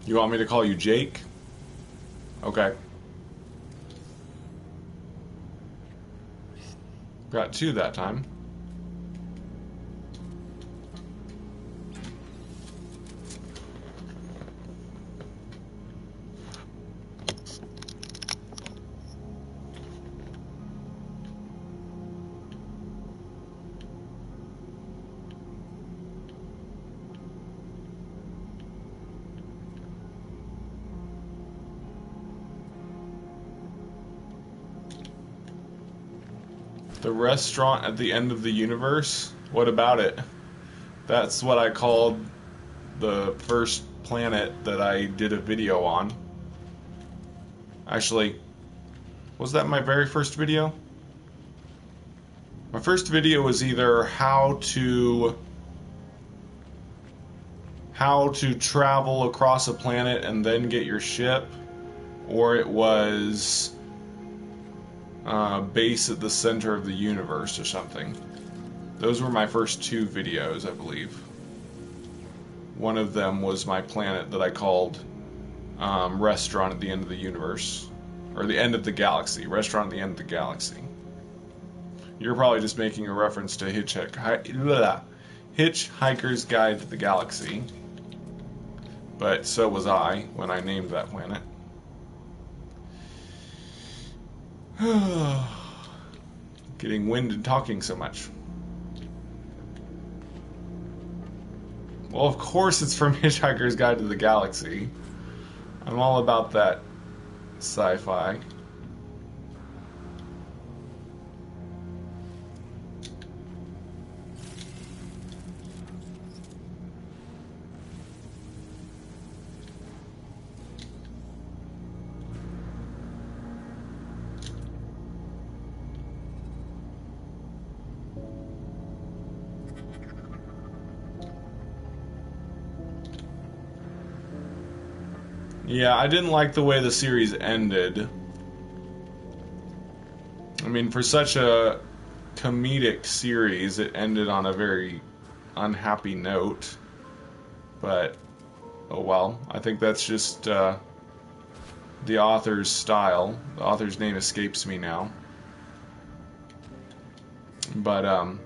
You want me to call you Jake? Okay. Got 2 that time. The restaurant at the end of the universe? What about it? That's what I called the first planet that I did a video on. Actually, was that my very first video? My first video was either how to travel across a planet and then get your ship, or it was base at the center of the universe or something. Those were my first 2 videos, I believe. One of them was my planet that I called restaurant at the end of the universe. Or the end of the galaxy. Restaurant at the end of the galaxy. You're probably just making a reference to Hitchhiker's Guide to the Galaxy. But so was I when I named that planet. Getting winded talking so much. Well, of course it's from Hitchhiker's Guide to the Galaxy. I'm all about that sci-fi. Yeah, I didn't like the way the series ended. I mean, for such a comedic series, it ended on a very unhappy note. But, oh well. I think that's just the author's style. The author's name escapes me now. But,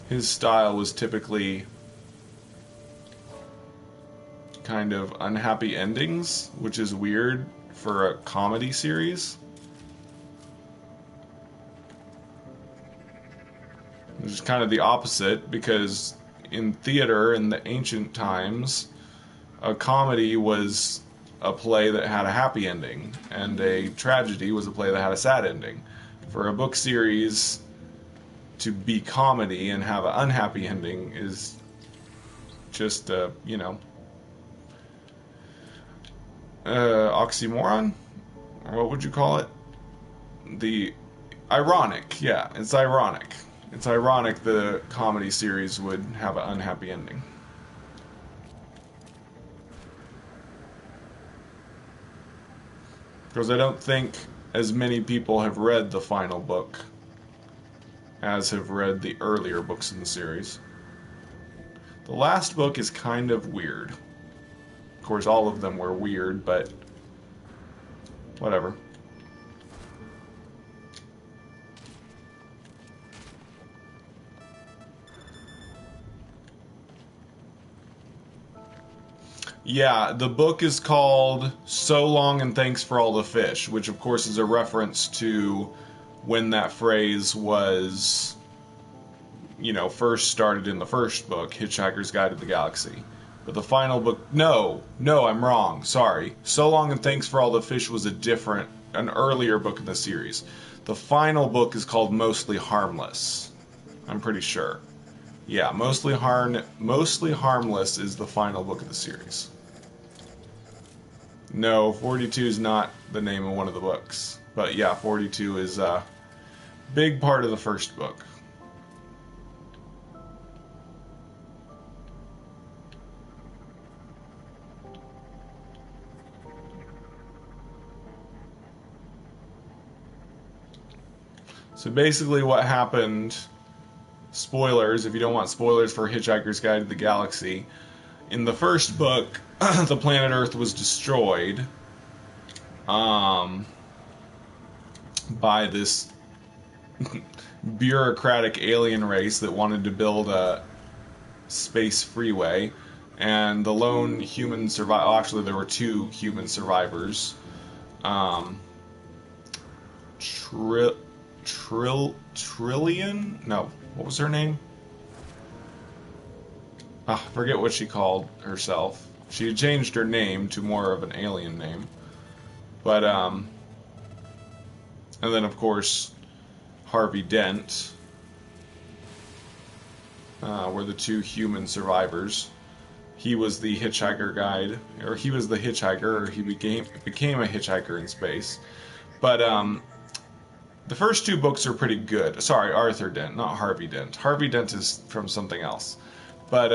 his style was typically kind of unhappy endings, which is weird for a comedy series. Which is kind of the opposite, because in theater in the ancient times, a comedy was a play that had a happy ending, and a tragedy was a play that had a sad ending. For a book series to be comedy and have an unhappy ending is just, you know, oxymoron? Or what would you call it? The ironic, yeah, it's ironic. It's ironic the comedy series would have an unhappy ending. Because I don't think as many people have read the final book as have read the earlier books in the series. The last book is kind of weird. Of course, all of them were weird, but whatever. Yeah, the book is called So Long and Thanks for All the Fish, which of course is a reference to when that phrase was, you know, first started in the first book, Hitchhiker's Guide to the Galaxy. But the final book, no, I'm wrong, sorry. So Long and Thanks for All the Fish was an earlier book in the series. The final book is called Mostly Harmless, I'm pretty sure. Yeah, Mostly Harmless is the final book of the series. No, 42 is not the name of one of the books. But yeah, 42 is a big part of the first book. So basically what happened, spoilers, if you don't want spoilers for Hitchhiker's Guide to the Galaxy, in the first book, the planet Earth was destroyed by this bureaucratic alien race that wanted to build a space freeway, and the lone human survivor, oh, actually there were two human survivors, Trillion? No, what was her name? I forget what she called herself. She had changed her name to more of an alien name. But, and then of course, Harvey Dent were the two human survivors. He was the hitchhiker guide, or he was the hitchhiker, or he became a hitchhiker in space. But, the first two books are pretty good. Sorry, Arthur Dent, not Harvey Dent. Harvey Dent is from something else. But,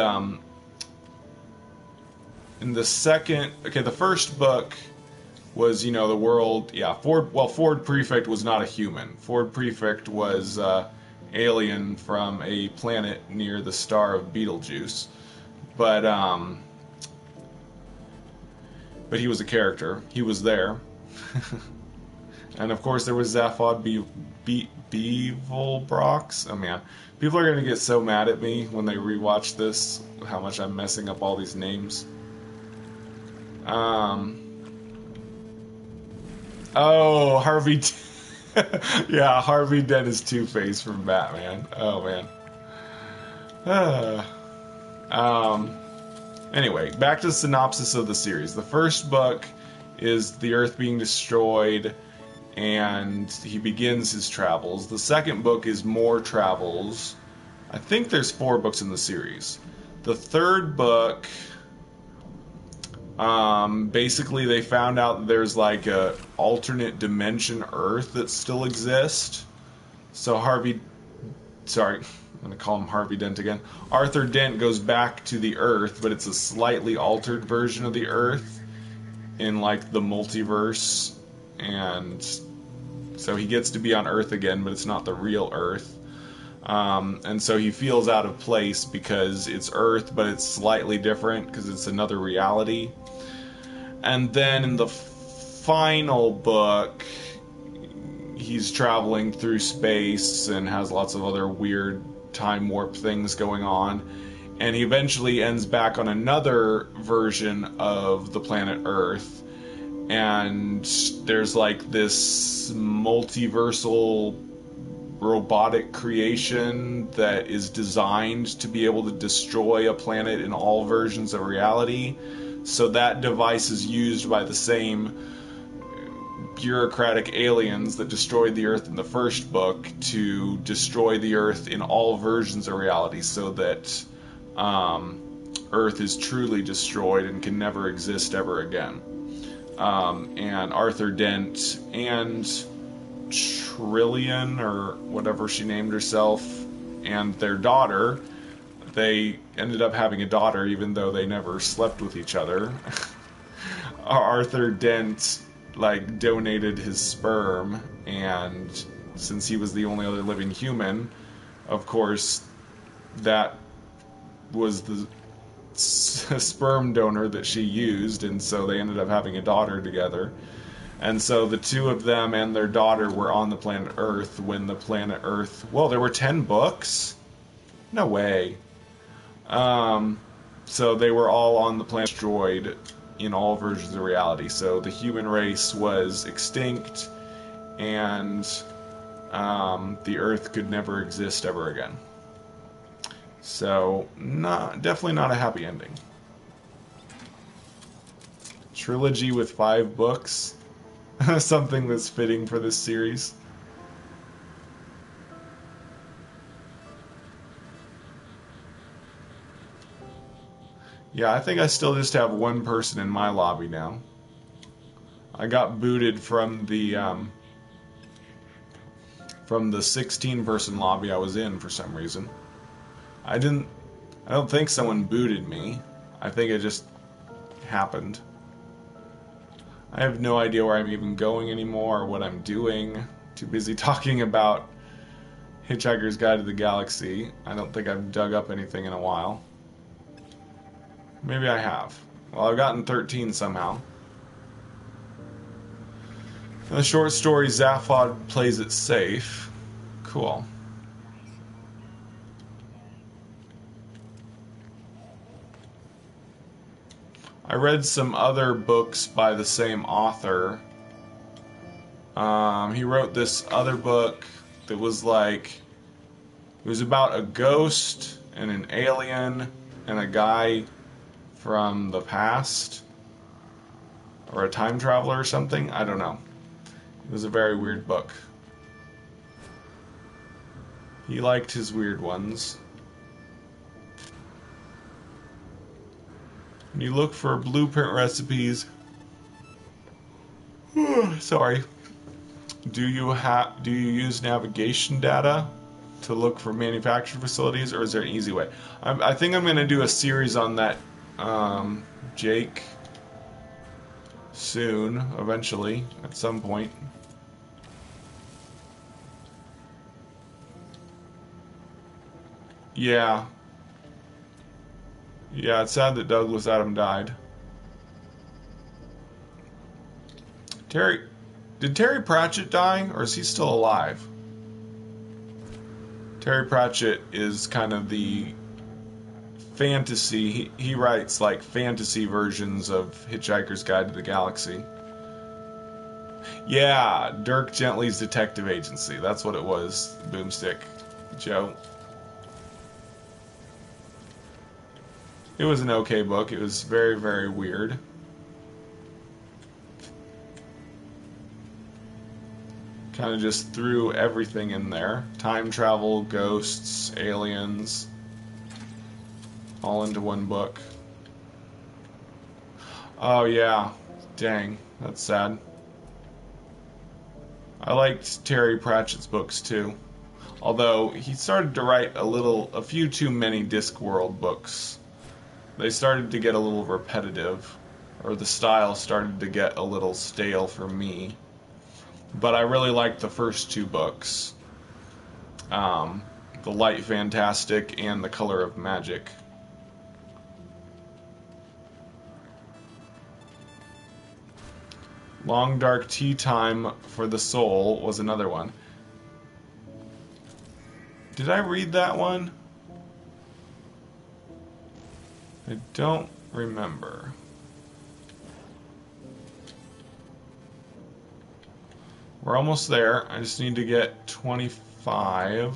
in the the first book was, you know, the world, yeah, Ford Prefect was not a human. Ford Prefect was, alien from a planet near the star of Betelgeuse. But, but he was a character. He was there. And of course there was Zaphod Beevilbrox. Oh man, people are gonna get so mad at me when they rewatch this, how much I'm messing up all these names. Oh, Harvey. Yeah, Harvey Dent is Two-Face from Batman. Oh man. Anyway, back to the synopsis of the series. The first book is the Earth being destroyed, and he begins his travels. The second book is more travels. I think there's 4 books in the series. The third book, basically they found out that there's like a alternate dimension Earth that still exists. So I'm gonna call him Harvey Dent again. Arthur Dent goes back to the Earth, but it's a slightly altered version of the Earth in like the multiverse, and so he gets to be on Earth again, but it's not the real Earth. And so he feels out of place because it's Earth, but it's slightly different because it's another reality. And then in the final book, he's traveling through space and has lots of other weird time warp things going on. And he eventually ends back on another version of the planet Earth. And there's like this multiversal robotic creation that is designed to be able to destroy a planet in all versions of reality. So that device is used by the same bureaucratic aliens that destroyed the Earth in the first book to destroy the Earth in all versions of reality, so that Earth is truly destroyed and can never exist ever again. And Arthur Dent and Trillian, or whatever she named herself, and their daughter, they ended up having a daughter even though they never slept with each other. Arthur Dent like donated his sperm, and since he was the only other living human, of course that was the sperm donor that she used, and so they ended up having a daughter together. And so the two of them and their daughter were on the planet Earth when the planet Earth... Well, there were 10 books? No way. So they were all on the planet destroyed in all versions of reality. So the human race was extinct, and the Earth could never exist ever again. So, definitely not a happy ending. Trilogy with 5 books. Something that's fitting for this series. Yeah, I think I still just have one person in my lobby now. I got booted from the 16-person lobby I was in for some reason. I don't think someone booted me. I think it just happened. I have no idea where I'm even going anymore or what I'm doing. Too busy talking about Hitchhiker's Guide to the Galaxy. I don't think I've dug up anything in a while. Maybe I have. Well, I've gotten 13 somehow. The short story, Zaphod Plays It Safe. Cool. I read some other books by the same author. He wrote this other book that was like... It was about a ghost and an alien and a guy from the past. Or a time traveler or something. I don't know. It was a very weird book. He liked his weird ones. When you look for blueprint recipes, sorry, do you use navigation data to look for manufacturing facilities, or is there an easy way? I think I'm going to do a series on that, Jake, soon, eventually, at some point. Yeah. Yeah, it's sad that Douglas Adam died. Did Terry Pratchett die, or is he still alive? Terry Pratchett is kind of the fantasy. He writes like fantasy versions of Hitchhiker's Guide to the Galaxy. Yeah, Dirk Gently's Detective Agency. That's what it was, Boomstick Joe. It was an okay book. It was very, very weird. Kind of just threw everything in there. Time travel, ghosts, aliens, all into one book. Oh yeah, dang, that's sad. I liked Terry Pratchett's books too, although he started to write a few too many Discworld books. They started to get a little repetitive, or the style started to get a little stale for me. But I really liked the first two books, The Light Fantastic and The Color of Magic. Long Dark Tea Time for the Soul was another one. Did I read that one? I don't remember. We're almost there. I just need to get 25.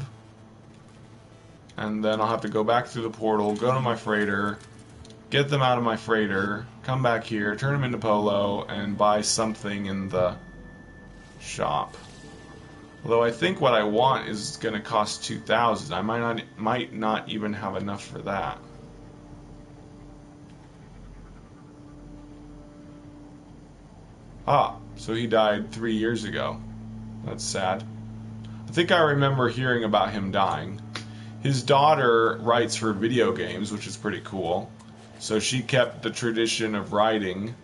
And then I'll have to go back through the portal, go to my freighter, get them out of my freighter, come back here, turn them into Polo, and buy something in the shop. Although I think what I want is going to cost 2,000. I might not even have enough for that. Ah, so he died 3 years ago. That's sad. I think I remember hearing about him dying. His daughter writes for video games, which is pretty cool. So she kept the tradition of writing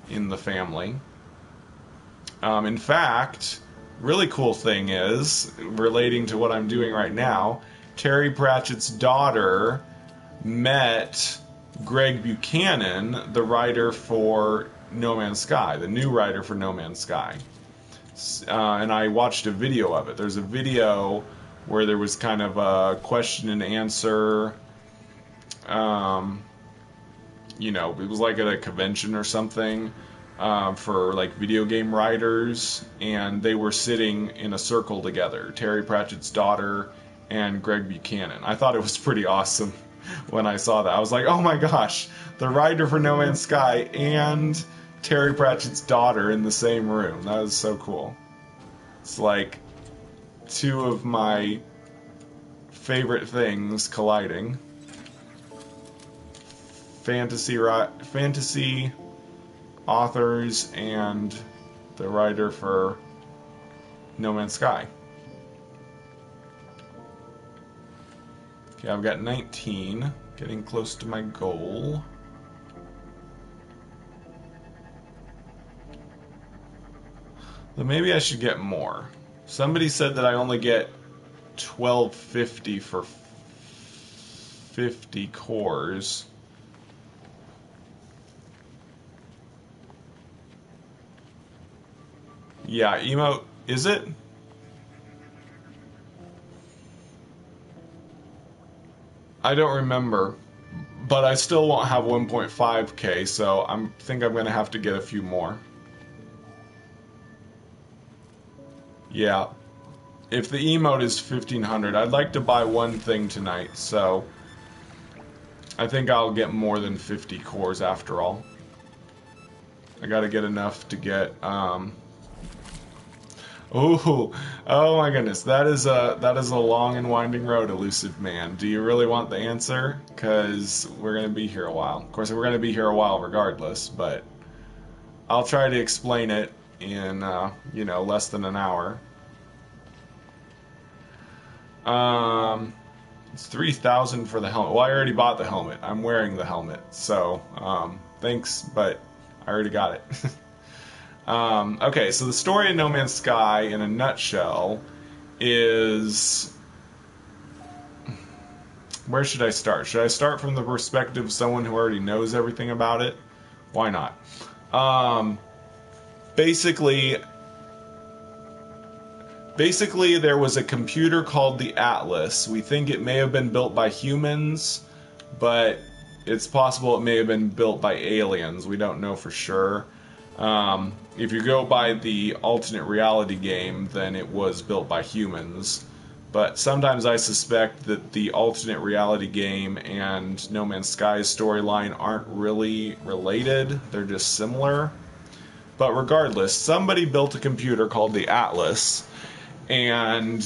in the family. In fact, really cool thing is, relating to what I'm doing right now, Terry Pratchett's daughter met Greg Buchanan, the writer for No Man's Sky, the new writer for No Man's Sky. And I watched a video of it. There's a video where there was kind of a question and answer. You know, it was like at a convention or something for like video game writers, and they were sitting in a circle together, Terry Pratchett's daughter and Greg Buchanan. I thought it was pretty awesome when I saw that. I was like, oh my gosh, the writer for No Man's Sky and Terry Pratchett's daughter in the same room. That was so cool. It's like two of my favorite things colliding. Fantasy authors and the writer for No Man's Sky. Okay, I've got 19, getting close to my goal. But maybe I should get more. Somebody said that I only get 1250 for 50 cores. Yeah, emote, is it? I don't remember, but I still won't have 1.5k, so I think I'm going to have to get a few more. Yeah, if the emote is 1500, I'd like to buy one thing tonight, so I think I'll get more than 50 cores after all. I gotta get enough to get, oh my goodness, that is a long and winding road, Elusive Man. Do you really want the answer? Because we're going to be here a while. Of course, we're going to be here a while regardless, but I'll try to explain it in, you know, less than an hour. It's 3,000 for the helmet. Well, I already bought the helmet. I'm wearing the helmet, so, thanks, but I already got it. Okay, so the story of No Man's Sky, in a nutshell, is... Where should I start? Should I start from the perspective of someone who already knows everything about it? Why not? basically there was a computer called the Atlas. We think it may have been built by humans, but it's possible it may have been built by aliens. We don't know for sure. If you go by the alternate reality game, then it was built by humans. But sometimes I suspect that the alternate reality game and No Man's Sky's storyline aren't really related. They're just similar. But regardless, somebody built a computer called the Atlas, and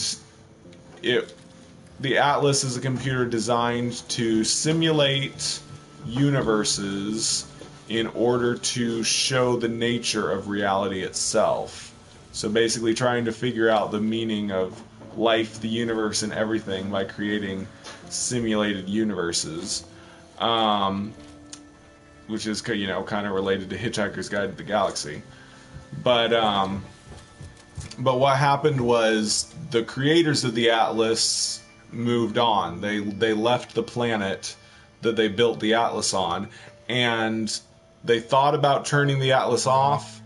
the Atlas is a computer designed to simulate universes in order to show the nature of reality itself. So basically trying to figure out the meaning of life, the universe, and everything by creating simulated universes. Which is, kind of related to Hitchhiker's Guide to the Galaxy. But what happened was the creators of the Atlas moved on. They left the planet that they built the Atlas on, and they thought about turning the Atlas off,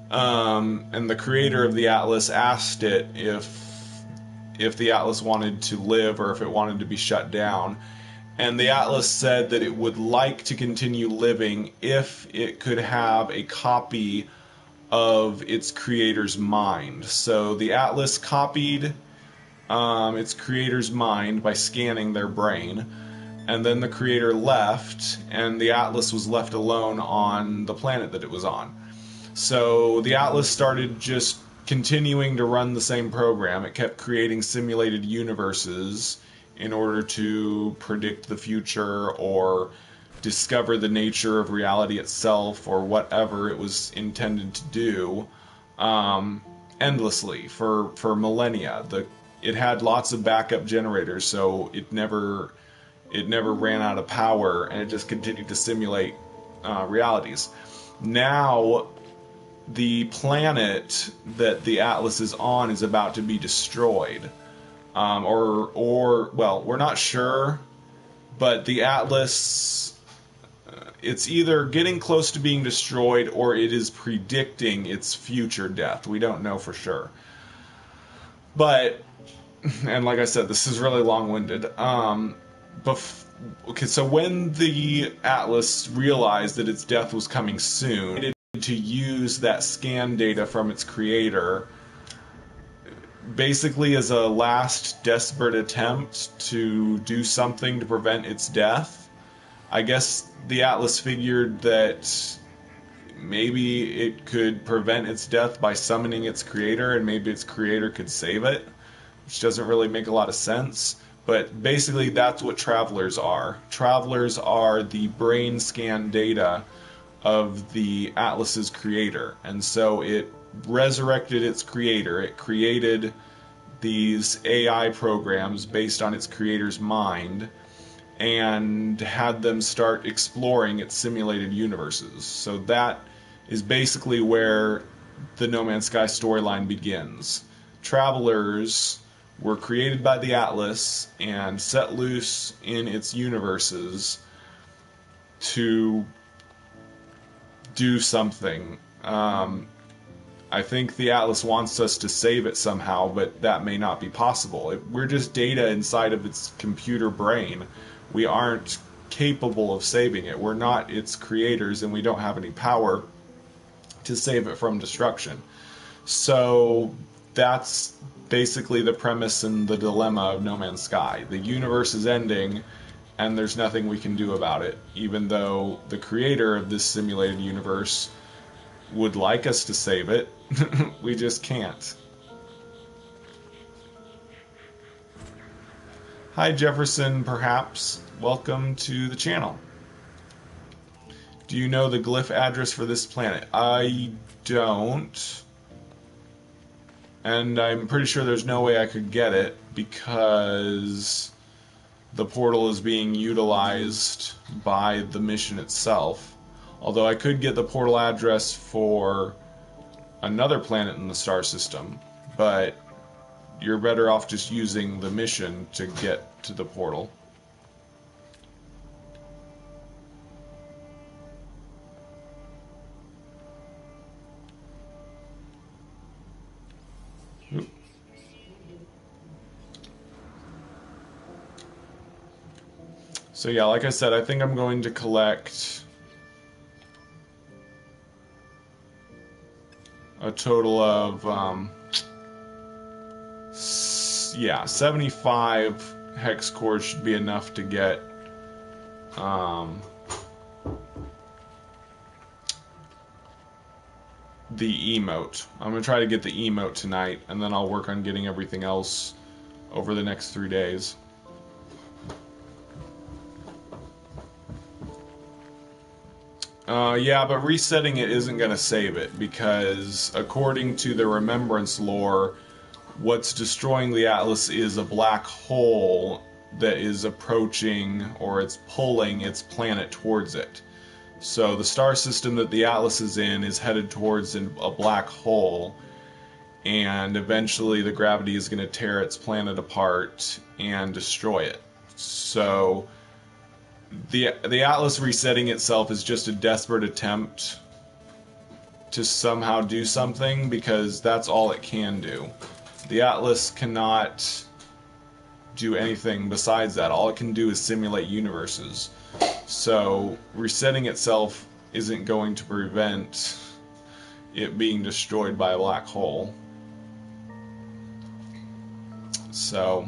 and the creator of the Atlas asked it if the Atlas wanted to live or if it wanted to be shut down. And the Atlas said that it would like to continue living if it could have a copy of its creator's mind. So the Atlas copied its creator's mind by scanning their brain, and then the creator left, and the Atlas was left alone on the planet that it was on. So the Atlas started just continuing to run the same program. It kept creating simulated universes in order to predict the future or discover the nature of reality itself or whatever it was intended to do, endlessly for millennia. It had lots of backup generators, so it never ran out of power, and it just continued to simulate realities. Now the planet that the Atlas is on is about to be destroyed. Or we're not sure, but the Atlas, it's either getting close to being destroyed or it is predicting its future death. We don't know for sure. But, and like I said, this is really long-winded. Okay, so when the Atlas realized that its death was coming soon, it needed to use that scan data from its creator basically as a last desperate attempt to do something to prevent its death. I guess the Atlas figured that maybe it could prevent its death by summoning its creator, and maybe its creator could save it, which doesn't really make a lot of sense. But basically that's what travelers are. Travelers are the brain scan data of the Atlas's creator, and so it resurrected its creator. It created these AI programs based on its creator's mind and had them start exploring its simulated universes. So that is basically where the No Man's Sky storyline begins. Travelers were created by the Atlas and set loose in its universes to do something. I think the Atlas wants us to save it somehow, but that may not be possible. We're just data inside of its computer brain. We aren't capable of saving it. We're not its creators, and we don't have any power to save it from destruction. So that's basically the premise and the dilemma of No Man's Sky. The universe is ending, and there's nothing we can do about it, even though the creator of this simulated universe would like us to save it. We just can't. Hi Jefferson, perhaps. Welcome to the channel. Do you know the glyph address for this planet? I don't. And I'm pretty sure there's no way I could get it because the portal is being utilized by the mission itself. Although I could get the portal address for another planet in the star system, but you're better off just using the mission to get to the portal. So yeah, like I said, I think I'm going to collect a total of, yeah, 75 hex cores should be enough to get, the emote. I'm going to try to get the emote tonight, and then I'll work on getting everything else over the next 3 days. Yeah, but resetting it isn't going to save it, because according to the Remembrance lore, what's destroying the Atlas is a black hole that is approaching, or it's pulling its planet towards it. So the star system that the Atlas is in is headed towards a black hole, and eventually the gravity is going to tear its planet apart and destroy it. So the Atlas resetting itself is just a desperate attempt to somehow do something, because that's all it can do. The Atlas cannot do anything besides that. All it can do is simulate universes. So resetting itself isn't going to prevent it being destroyed by a black hole. So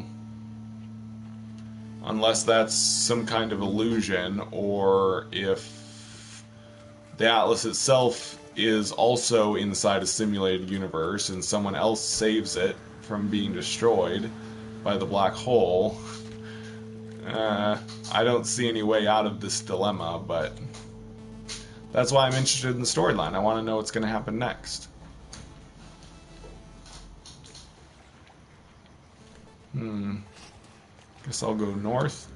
unless that's some kind of illusion, or if the Atlas itself is also inside a simulated universe and someone else saves it from being destroyed by the black hole, I don't see any way out of this dilemma, but that's why I'm interested in the storyline. I want to know what's going to happen next. Guess I'll go north.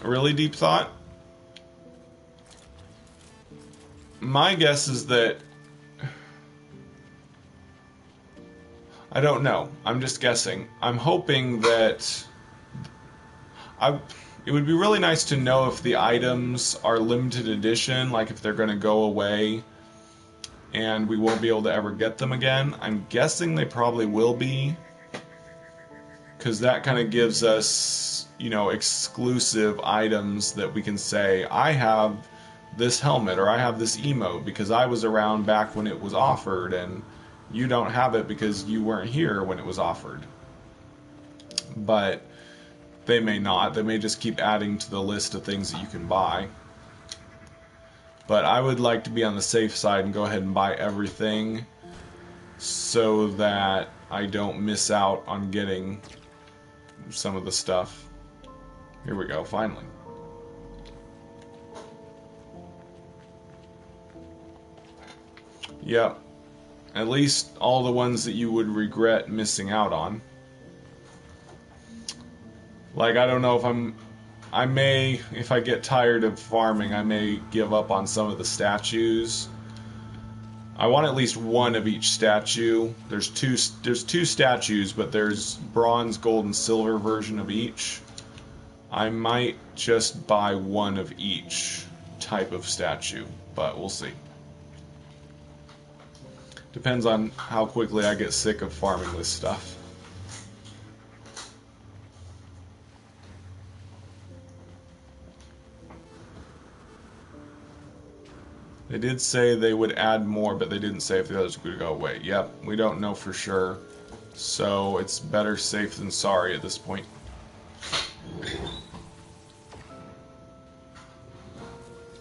A really deep thought? My guess is that... I don't know. I'm just guessing. I'm hoping that... It would be really nice to know if the items are limited edition, like if they're going to go away and we won't be able to ever get them again. I'm guessing they probably will be, because that kind of gives us, you know, exclusive items that we can say, I have this helmet, or I have this emote because I was around back when it was offered, and you don't have it because you weren't here when it was offered. But they may not. They may just keep adding to the list of things that you can buy. But I would like to be on the safe side and go ahead and buy everything so that I don't miss out on getting some of the stuff. Here we go, finally. Yep. At least all the ones that you would regret missing out on. Like, I don't know if I may, if I get tired of farming, I may give up on some of the statues. I want at least one of each statue. There's two statues, but there's bronze, gold, and silver version of each. I might just buy one of each type of statue, but we'll see. Depends on how quickly I get sick of farming this stuff. They did say they would add more, but they didn't say if the others would go away. Yep, we don't know for sure. So it's better safe than sorry at this point.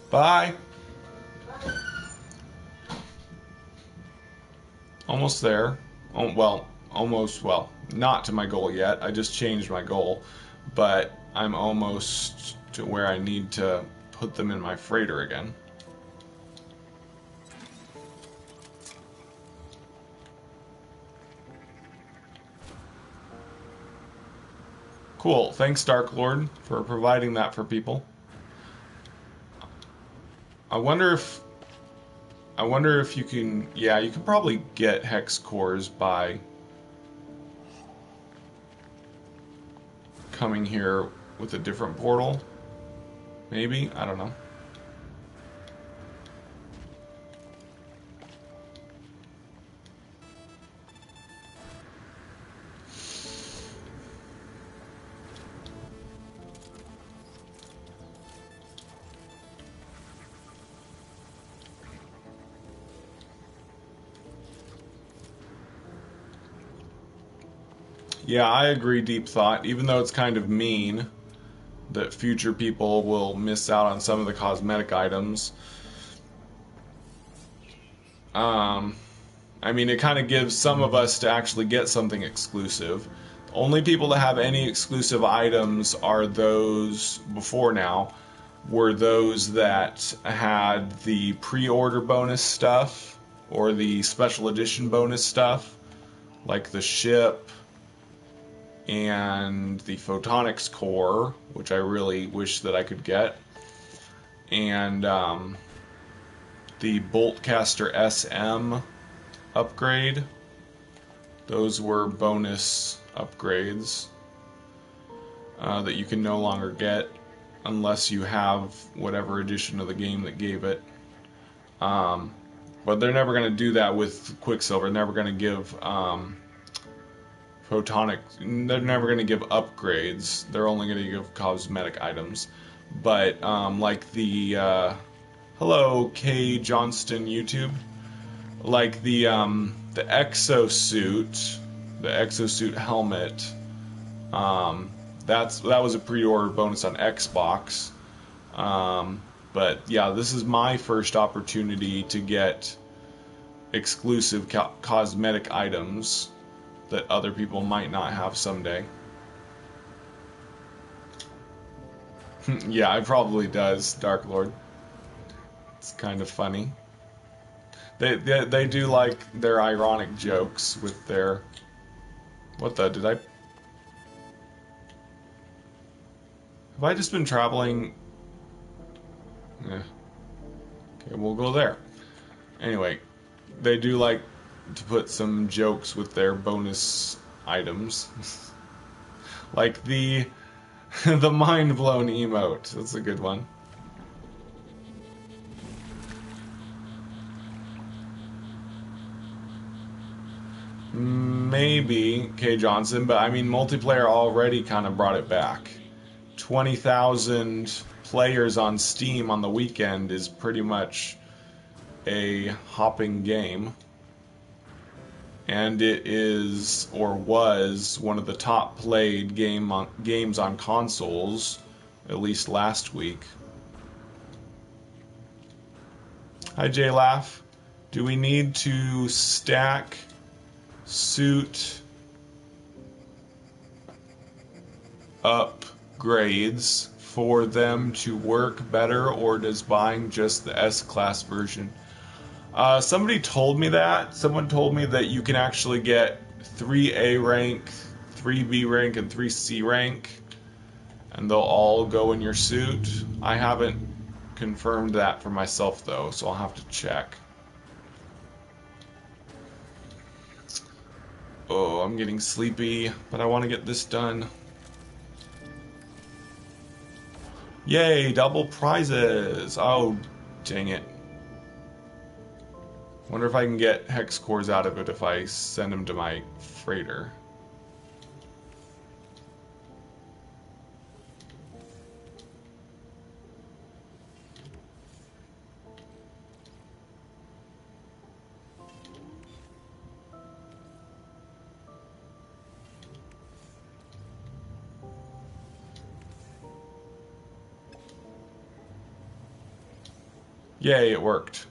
Bye! Almost there. Oh, well, almost, well, not to my goal yet. I just changed my goal. But I'm almost to where I need to put them in my freighter again. Cool. Thanks, Dark Lord, for providing that for people. I wonder if you can... Yeah, you can probably get hex cores by coming here with a different portal. Maybe? I don't know. Yeah, I agree, Deep Thought. Even though it's kind of mean that future people will miss out on some of the cosmetic items. I mean, it kind of gives some of us to actually get something exclusive. Only people that have any exclusive items are those, before now, were those that had the pre-order bonus stuff or the special edition bonus stuff, like the ship and the photonics core, which I really wish that I could get, and the Boltcaster SM upgrade. Those were bonus upgrades that you can no longer get unless you have whatever edition of the game that gave it. But they're never going to do that with Quicksilver. They're never going to give photonic. They're never going to give upgrades. They're only going to give cosmetic items. But like the hello K Johnston YouTube, like the exosuit, the exosuit helmet. That was a pre-order bonus on Xbox. But yeah, this is my first opportunity to get exclusive cosmetic items that other people might not have someday. Yeah, it probably does, Dark Lord. It's kind of funny. They do like their ironic jokes with their... What the... Did I... Have I just been traveling... Yeah. Okay, we'll go there. Anyway, they do like to put some jokes with their bonus items. Like the the mind blown emote. That's a good one. Maybe K Johnson, but I mean multiplayer already kind of brought it back. 20,000 players on Steam on the weekend is pretty much a hopping game. And it is, or was, one of the top played games on consoles, at least last week. Hi JLaugh. Do we need to stack suit upgrades for them to work better, or does buying just the S-Class version? Somebody told me that. Someone told me that you can actually get 3A rank, 3B rank, and 3C rank, and they'll all go in your suit. I haven't confirmed that for myself, though, so I'll have to check. Oh, I'm getting sleepy, but I want to get this done. Yay, double prizes! Oh, dang it. Wonder if I can get hex cores out of it if I send them to my freighter. Yay, it worked.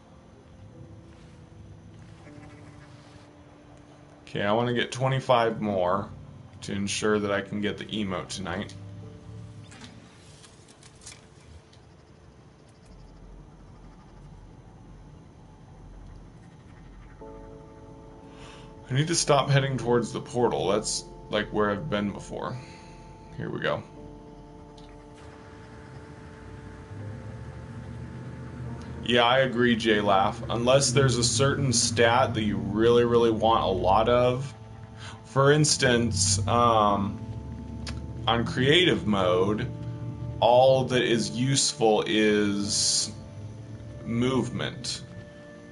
Okay, I want to get 25 more to ensure that I can get the emote tonight. I need to stop heading towards the portal. That's like where I've been before. Here we go. Yeah, I agree, JLaugh. Unless there's a certain stat that you really, really want a lot of. For instance, on creative mode, all that is useful is movement.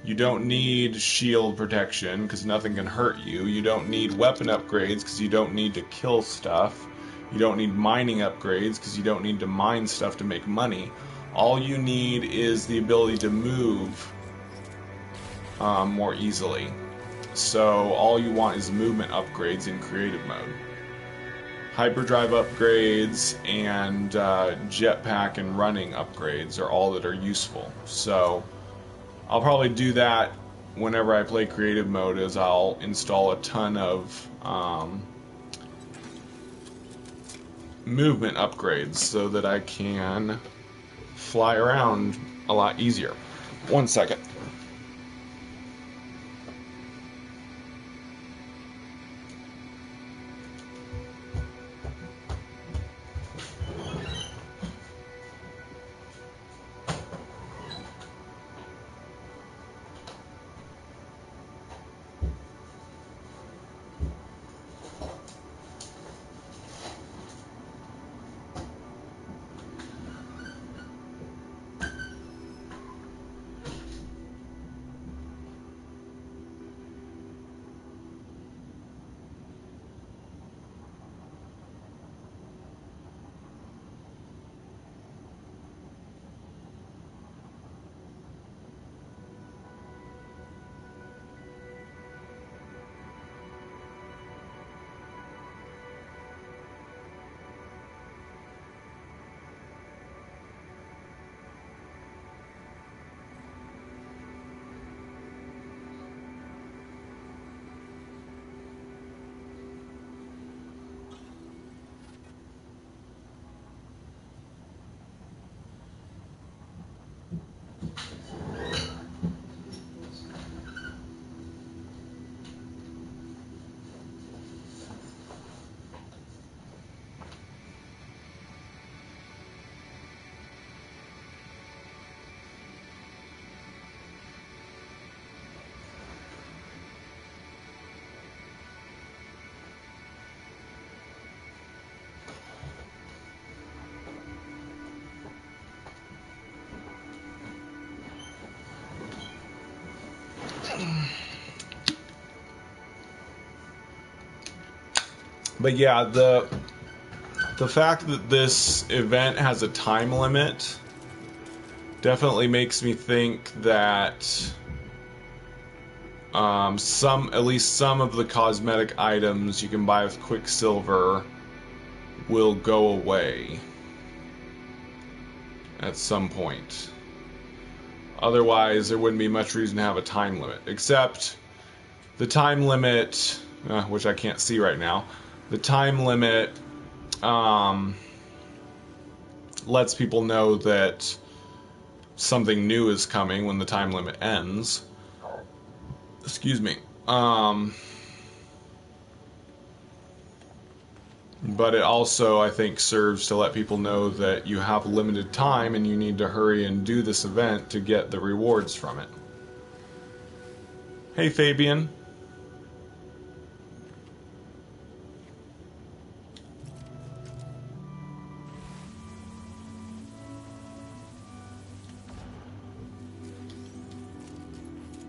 You don't need shield protection because nothing can hurt you. You don't need weapon upgrades because you don't need to kill stuff. You don't need mining upgrades because you don't need to mine stuff to make money. All you need is the ability to move more easily. So all you want is movement upgrades in creative mode. hyperdrive upgrades and jetpack and running upgrades are all that are useful. So I'll probably do that whenever I play creative mode, is I'll install a ton of movement upgrades so that I can fly around a lot easier. 1 second. But yeah, the fact that this event has a time limit definitely makes me think that at least some of the cosmetic items you can buy with Quicksilver will go away at some point. Otherwise, there wouldn't be much reason to have a time limit. Except the time limit, which I can't see right now, the time limit lets people know that something new is coming when the time limit ends. Excuse me. But it also, I think, serves to let people know that you have limited time and you need to hurry and do this event to get the rewards from it. Hey, Fabian.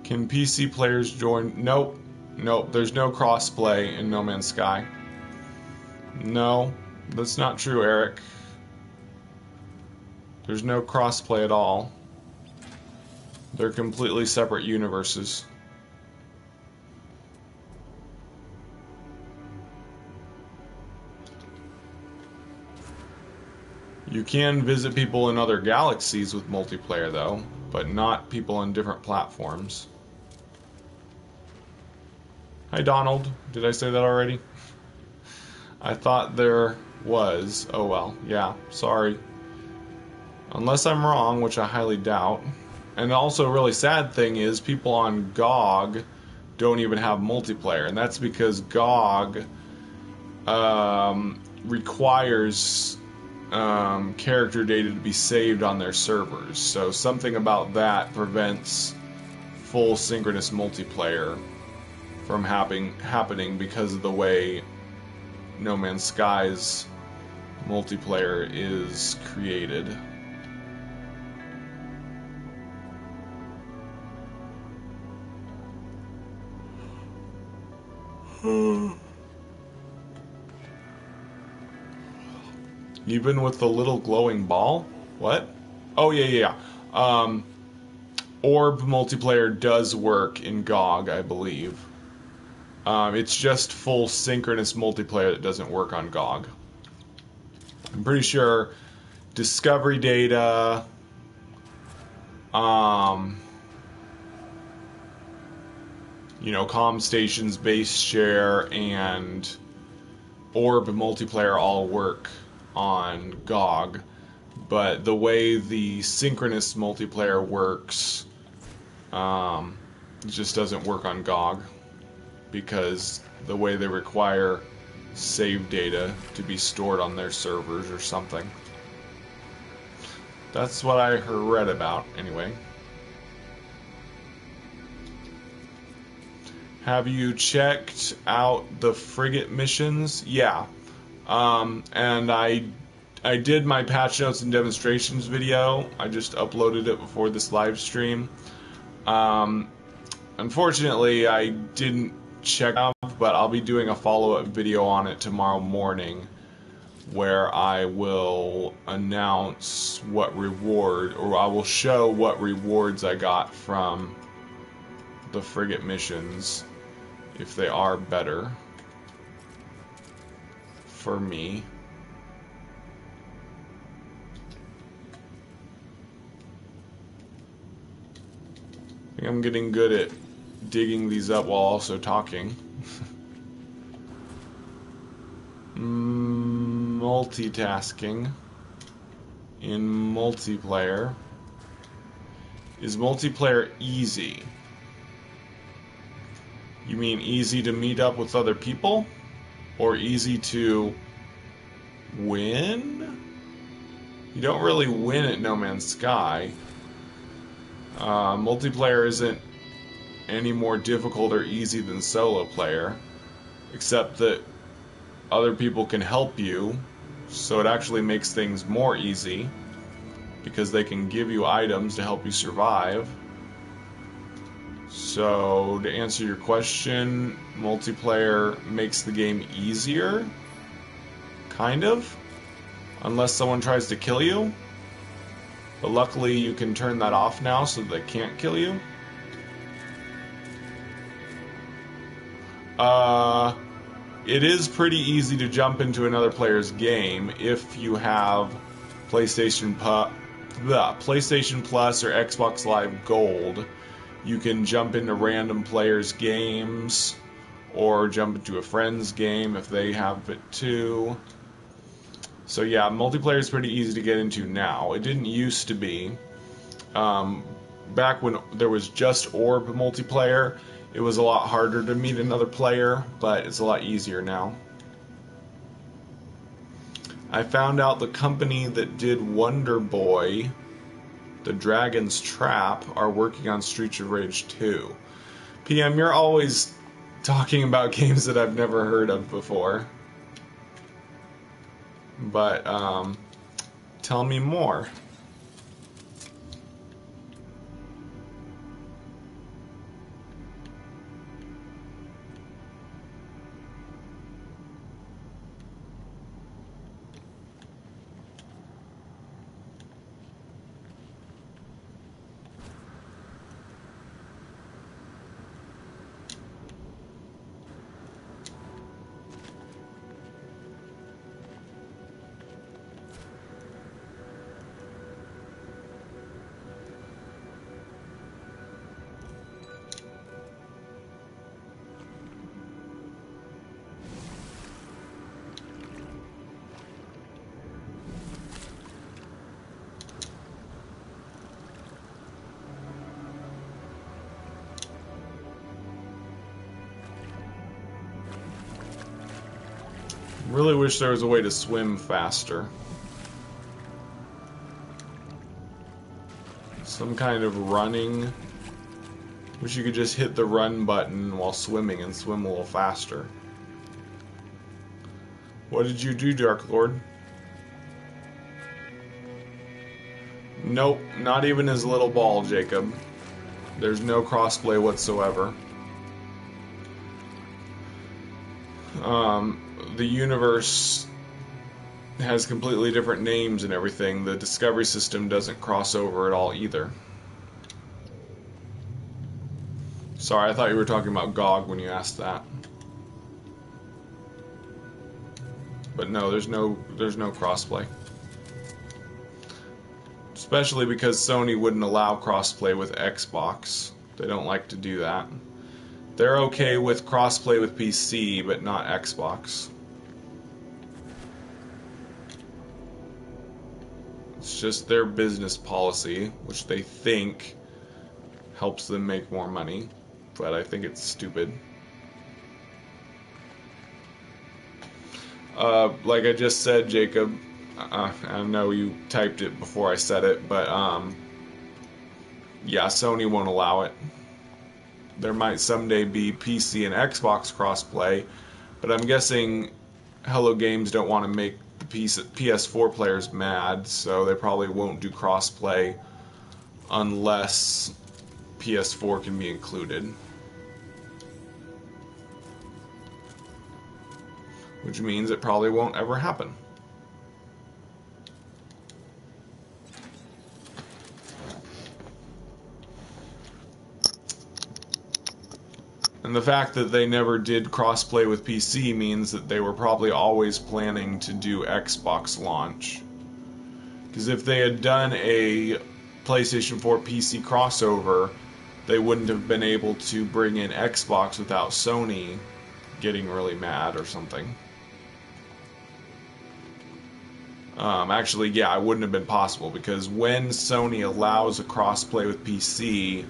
Can PC players join? Nope. Nope. There's no crossplay in No Man's Sky. No, that's not true, Eric. There's no crossplay at all. They're completely separate universes. You can visit people in other galaxies with multiplayer, though, but not people on different platforms. Hi, Donald. Did I say that already? I thought there was. Oh well, yeah, sorry. Unless I'm wrong, which I highly doubt. And also, a really sad thing is people on GOG don't even have multiplayer, and that's because GOG requires character data to be saved on their servers. So something about that prevents full synchronous multiplayer from happening because of the way No Man's Sky's multiplayer is created. Even with the little glowing ball? What? Oh, yeah. Orb multiplayer does work in GOG, I believe. It's just full synchronous multiplayer that doesn't work on GOG. I'm pretty sure discovery data, comm stations, base share, and orb multiplayer all work on GOG. But the way the synchronous multiplayer works, it just doesn't work on GOG because the way they require save data to be stored on their servers or something. That's what I read about, anyway. Have you checked out the frigate missions? Yeah. And I did my patch notes and demonstrations video. I just uploaded it before this live stream. Unfortunately, I didn't check out, but I'll be doing a follow-up video on it tomorrow morning where I will announce what reward, or I will show what rewards I got from the frigate missions, if they are better for me. I think I'm getting good at digging these up while also talking. Multitasking in multiplayer. Is multiplayer easy? You mean easy to meet up with other people? Or easy to win? You don't really win at No Man's Sky. Multiplayer isn't any more difficult or easy than solo player, except that other people can help you, so it actually makes things more easy because they can give you items to help you survive. So to answer your question, multiplayer makes the game easier, kind of, unless someone tries to kill you. But luckily you can turn that off now so they can't kill you. It is pretty easy to jump into another player's game if you have PlayStation Plus or Xbox Live Gold. You can jump into random players' games or jump into a friend's game if they have it too. So yeah, multiplayer is pretty easy to get into now. It didn't used to be. Back when there was just orb multiplayer, it was a lot harder to meet another player, but it's a lot easier now. I found out the company that did Wonder Boy, The Dragon's Trap, are working on Streets of Rage 2. PM, you're always talking about games that I've never heard of before. But, tell me more. Really wish there was a way to swim faster. Some kind of running. Wish you could just hit the run button while swimming and swim a little faster. What did you do, Dark Lord? Nope, not even his little ball, Jacob. There's no crossplay whatsoever. The universe has completely different names and everything. The discovery system doesn't cross over at all either. Sorry, I thought you were talking about GOG when you asked that. But no, there's no crossplay. Especially because Sony wouldn't allow crossplay with Xbox. They don't like to do that. They're okay with crossplay with PC, but not Xbox. It's just their business policy, which they think helps them make more money, but I think it's stupid. Like I just said, Jacob, I know you typed it before I said it, but yeah, Sony won't allow it. There might someday be PC and Xbox crossplay, but I'm guessing Hello Games don't want to make the PS4 players mad, so they probably won't do crossplay unless PS4 can be included. Which means it probably won't ever happen. And the fact that they never did crossplay with PC means that they were probably always planning to do Xbox launch. Because if they had done a PlayStation 4 PC crossover, they wouldn't have been able to bring in Xbox without Sony getting really mad or something. Actually, yeah, it wouldn't have been possible because when Sony allows a crossplay with PC,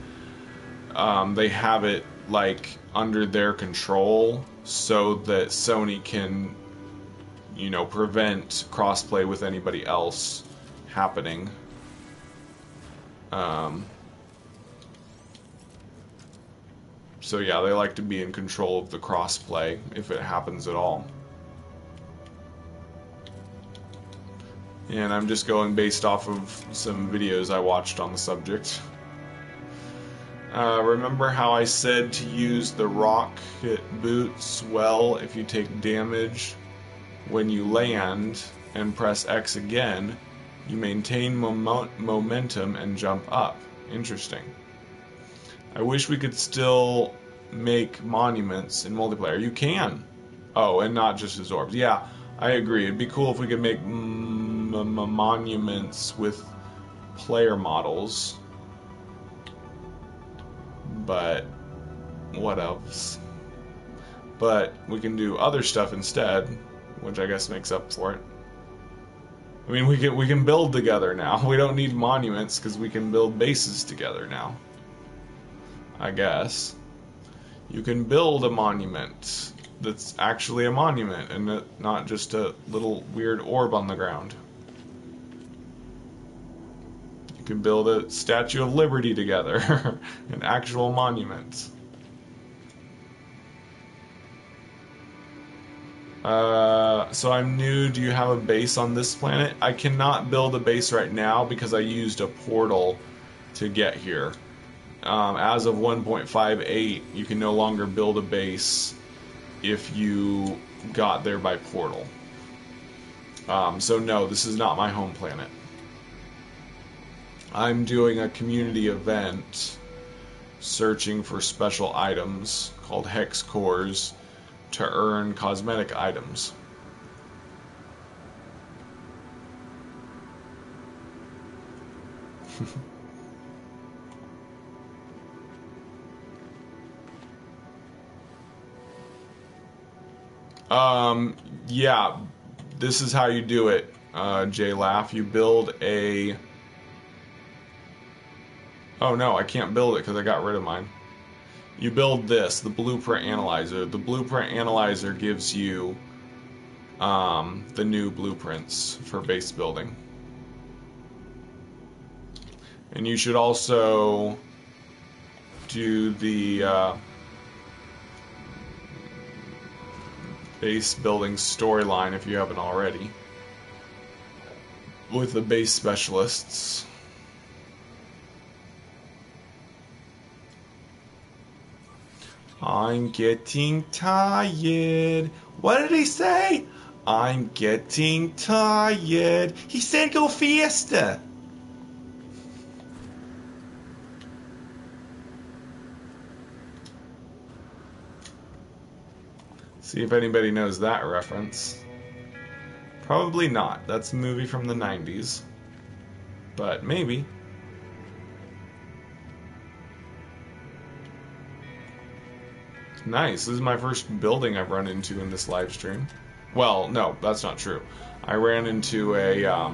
they have it like under their control so that Sony can, you know, prevent crossplay with anybody else happening. So yeah, they like to be in control of the crossplay if it happens at all. And I'm just going based off of some videos I watched on the subject. Remember how I said to use the rocket boots well if you take damage when you land and press X again, you maintain momentum and jump up. Interesting. I wish we could still make monuments in multiplayer. You can. Oh, and not just as orbs. Yeah, I agree. It'd be cool if we could make monuments with player models. But what else? But we can do other stuff instead, which I guess makes up for it. I mean, we can build together now. We don't need monuments because we can build bases together now. I guess you can build a monument that's actually a monument and not just a little weird orb on the ground. You can build a Statue of Liberty together, an actual monument. So I'm new. Do you have a base on this planet? I cannot build a base right now because I used a portal to get here. As of 1.58, you can no longer build a base if you got there by portal. So no, this is not my home planet. I'm doing a community event searching for special items called hex cores to earn cosmetic items. Yeah, this is how you do it, J-Laugh. You build a... Oh no, I can't build it because I got rid of mine. You build this, the blueprint analyzer. The blueprint analyzer gives you the new blueprints for base building. And you should also do the base building storyline if you haven't already with the base specialists. I'm getting tired. What did he say? I'm getting tired. He said go faster. See if anybody knows that reference. Probably not. That's a movie from the 90s. But maybe. Nice. This is my first building I've run into in this live stream. Well, no, that's not true. I ran into a,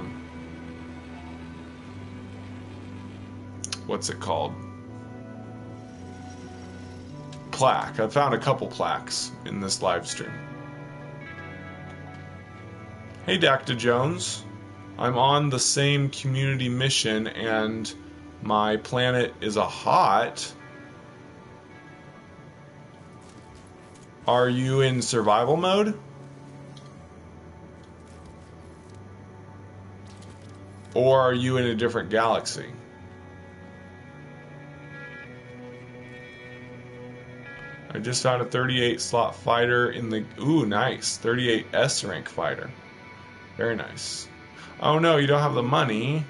what's it called? Plaque. I found a couple plaques in this live stream. Hey, Dacta Jones. I'm on the same community mission and my planet is a hot. Are you in survival mode? Or are you in a different galaxy? I just found a 38 slot fighter in the... Ooh, nice. 38 S rank fighter. Very nice. Oh no, you don't have the money.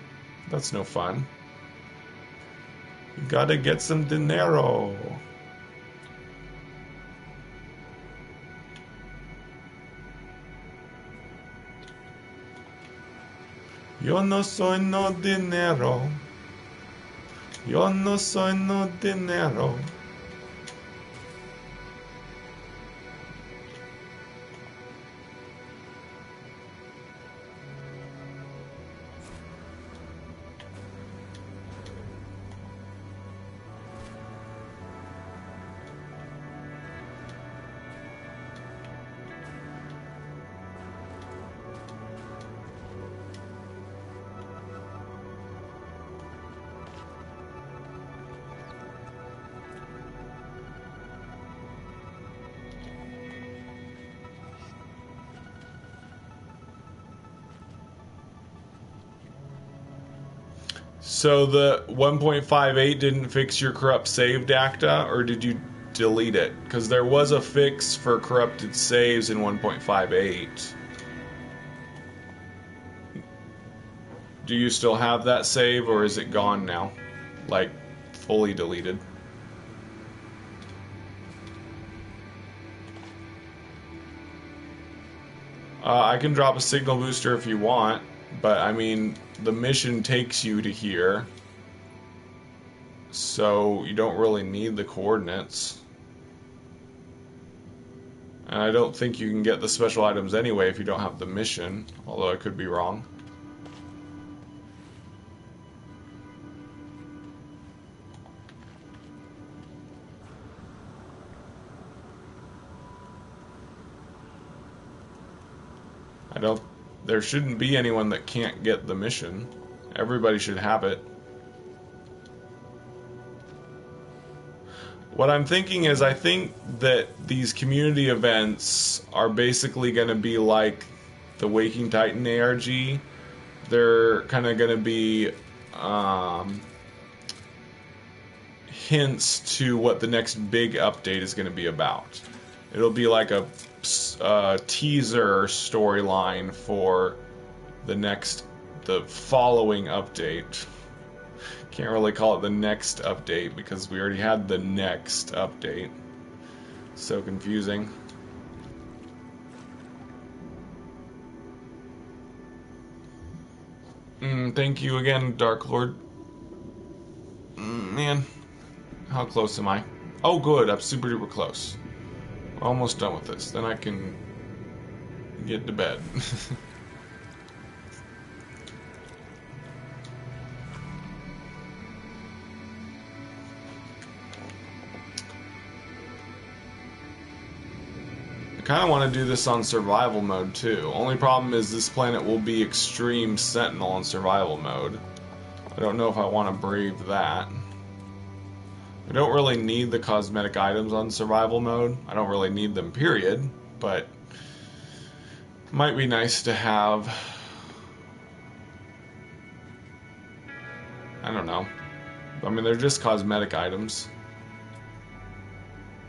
That's no fun. You gotta get some dinero. Yo no soy no dinero. Yo no soy no dinero. So the 1.58 didn't fix your corrupt save, Dacta, or did you delete it? Because there was a fix for corrupted saves in 1.58. Do you still have that save, or is it gone now? Like, fully deleted? I can drop a signal booster if you want, but I mean, the mission takes you to here, so you don't really need the coordinates. And I don't think you can get the special items anyway if you don't have the mission, although I could be wrong. There shouldn't be anyone that can't get the mission. Everybody should have it. What I'm thinking is, I think that these community events are basically going to be like the Waking Titan ARG. They're kind of going to be hints to what the next big update is going to be about. It'll be like a teaser storyline for the following update. Can't really call it the next update because we already had the next update. So confusing. Thank you again, Dark Lord. Man, how close am I? Oh good, I'm super duper close. We're almost done with this. Then I can get to bed. I kind of want to do this on survival mode too. Only problem is this planet will be extreme sentinel in survival mode. I don't know if I want to brave that. I don't really need the cosmetic items on survival mode. I don't really need them, period. But it might be nice to have. I don't know. I mean, they're just cosmetic items.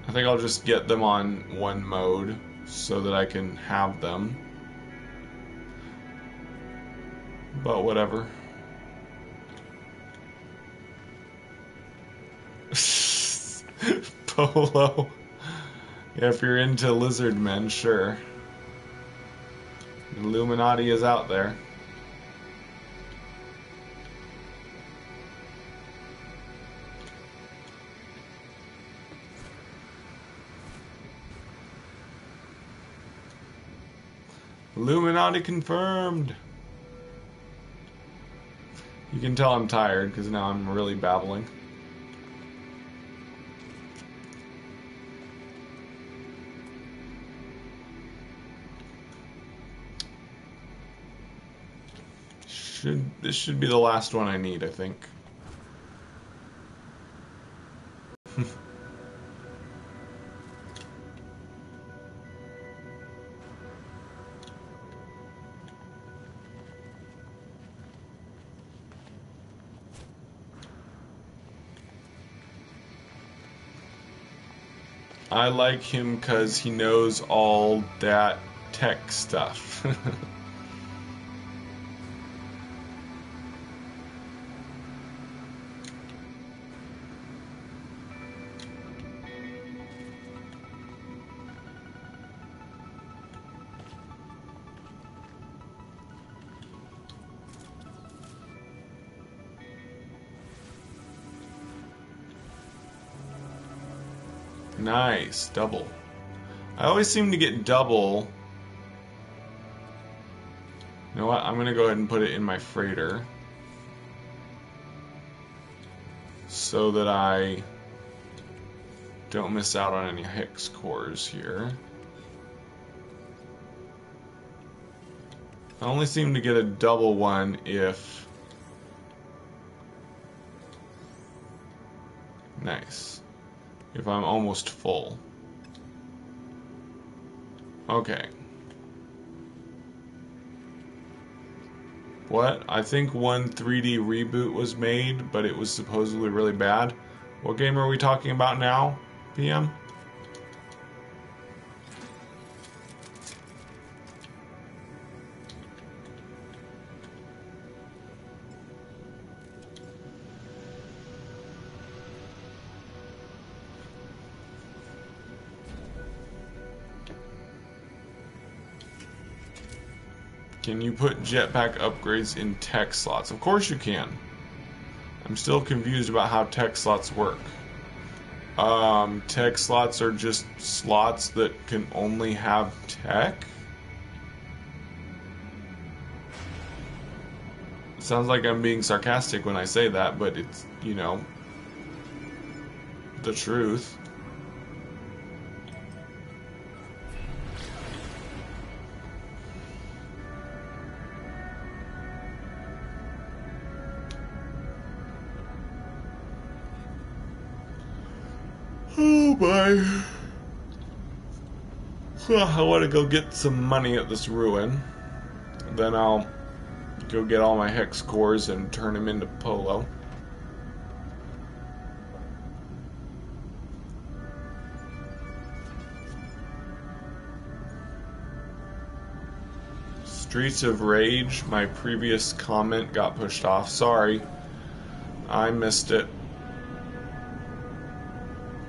I think I'll just get them on one mode so that I can have them. But whatever. Polo. Yeah, if you're into lizard men, sure. Illuminati is out there. Illuminati confirmed. You can tell I'm tired because now I'm really babbling. This should be the last one I need, I think. I like him because he knows all that tech stuff. Nice, double. I always seem to get double. You know what? I'm gonna go ahead and put it in my freighter so that I don't miss out on any hex cores here. I only seem to get a double one if... Nice. If I'm almost full. Okay. What? I think one 3D reboot was made, but it was supposedly really bad. What game are we talking about now, PM? Can you put jetpack upgrades in tech slots? Of course you can. I'm still confused about how tech slots work. Tech slots are just slots that can only have tech? It sounds like I'm being sarcastic when I say that, but it's, you know, the truth. Oh my. I want to go get some money at this ruin. Then I'll go get all my hex cores and turn them into polo. Streets of Rage, my previous comment got pushed off. Sorry. I missed it.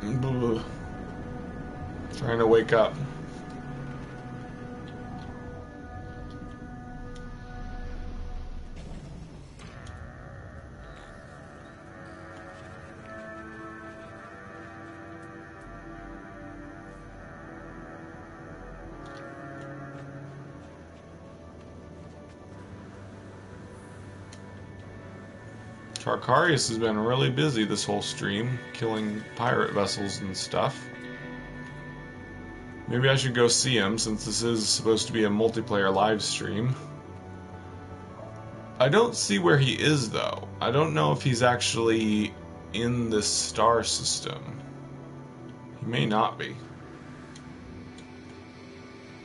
Ugh. Trying to wake up. Tarkarius has been really busy this whole stream, killing pirate vessels and stuff. Maybe I should go see him, since this is supposed to be a multiplayer live stream. I don't see where he is, though. I don't know if he's actually in this star system. He may not be.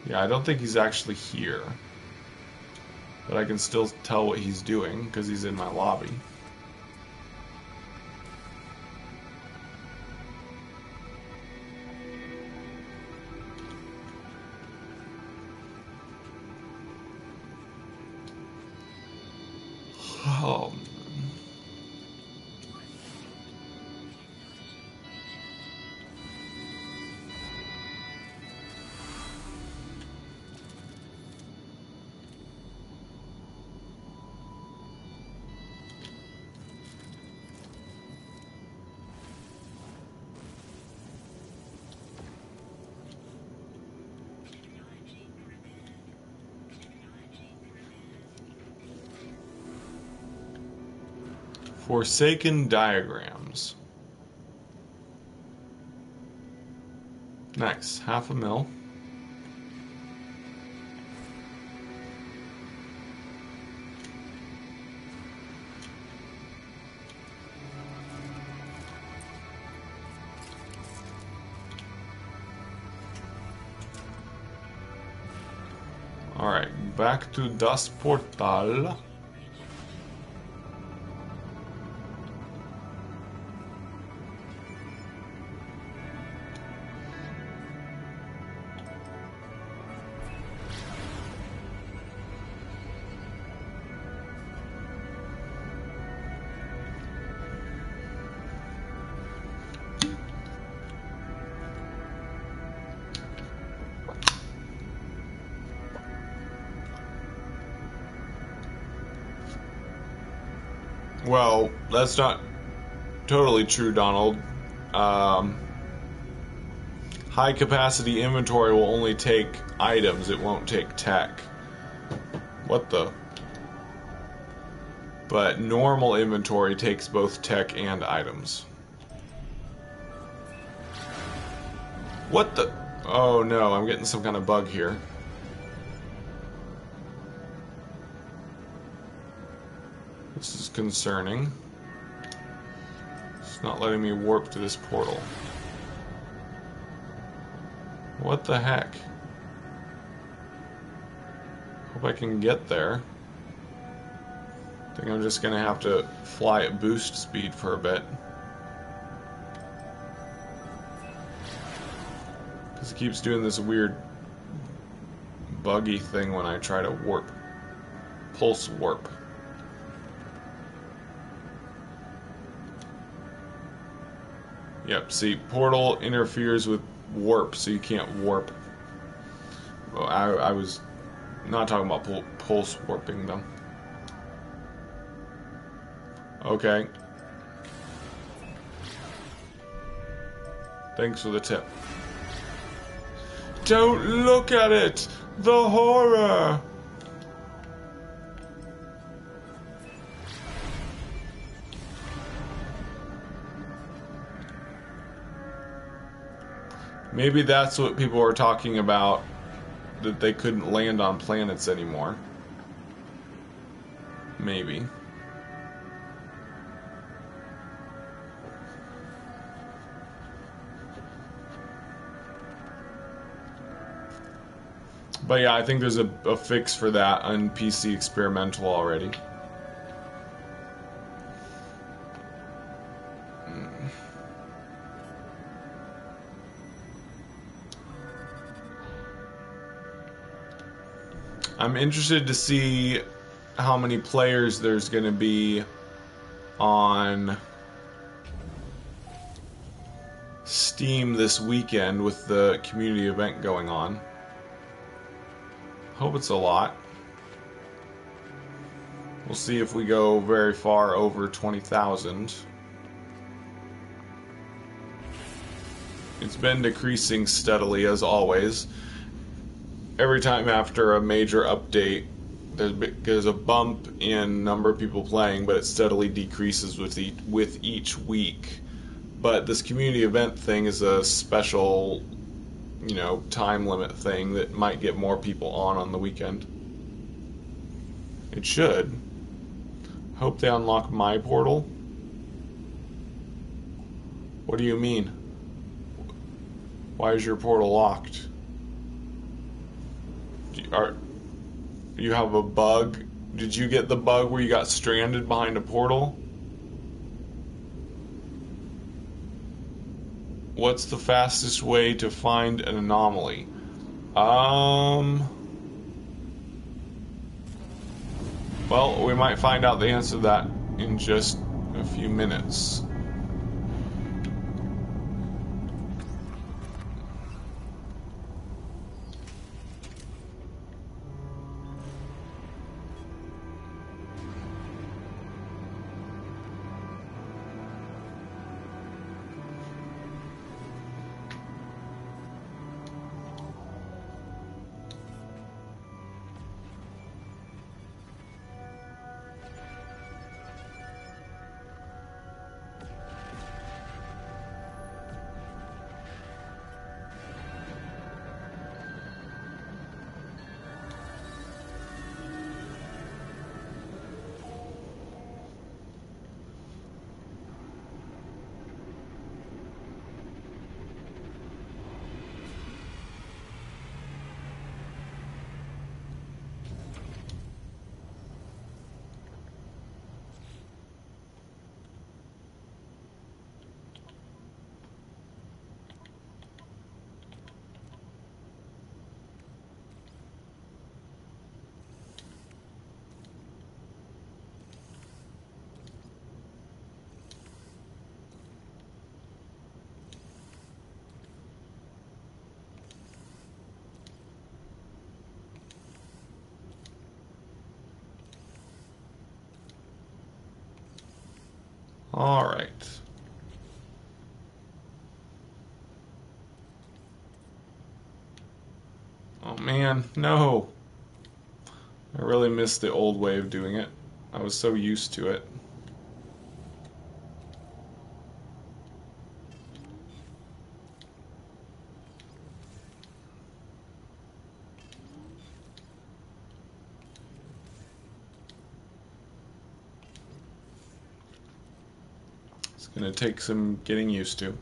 Yeah, I don't think he's actually here. But I can still tell what he's doing, because he's in my lobby. Oh. Forsaken diagrams. Nice. 500,000. Alright, back to Das Portal. Well, that's not totally true, Donald. High capacity inventory will only take items, it won't take tech. What the? But normal inventory takes both tech and items. What the? Oh no, I'm getting some kind of bug here. This is concerning. It's not letting me warp to this portal. What the heck? Hope I can get there. I think I'm just gonna have to fly at boost speed for a bit. Because it keeps doing this weird buggy thing when I try to warp. Pulse warp. Yep, see, portal interferes with warp, so you can't warp. Well, I was not talking about pulse warping, though. Okay. Thanks for the tip. Don't look at it! The horror! Maybe that's what people are talking about, that they couldn't land on planets anymore. Maybe. But yeah, I think there's a fix for that on PC Experimental already. I'm interested to see how many players there's going to be on Steam this weekend with the community event going on. Hope it's a lot. We'll see if we go very far over 20,000. It's been decreasing steadily as always. Every time after a major update, there's a bump in number of people playing, but it steadily decreases with each week. But this community event thing is a special, you know, time limit thing that might get more people on the weekend. It should. Hope they unlock my portal. What do you mean? Why is your portal locked? You have a bug? Did you get the bug where you got stranded behind a portal? What's the fastest way to find an anomaly? Well, we might find out the answer to that in just a few minutes. Alright. Oh man, no. I really missed the old way of doing it. I was so used to it. It's gonna take some getting used to.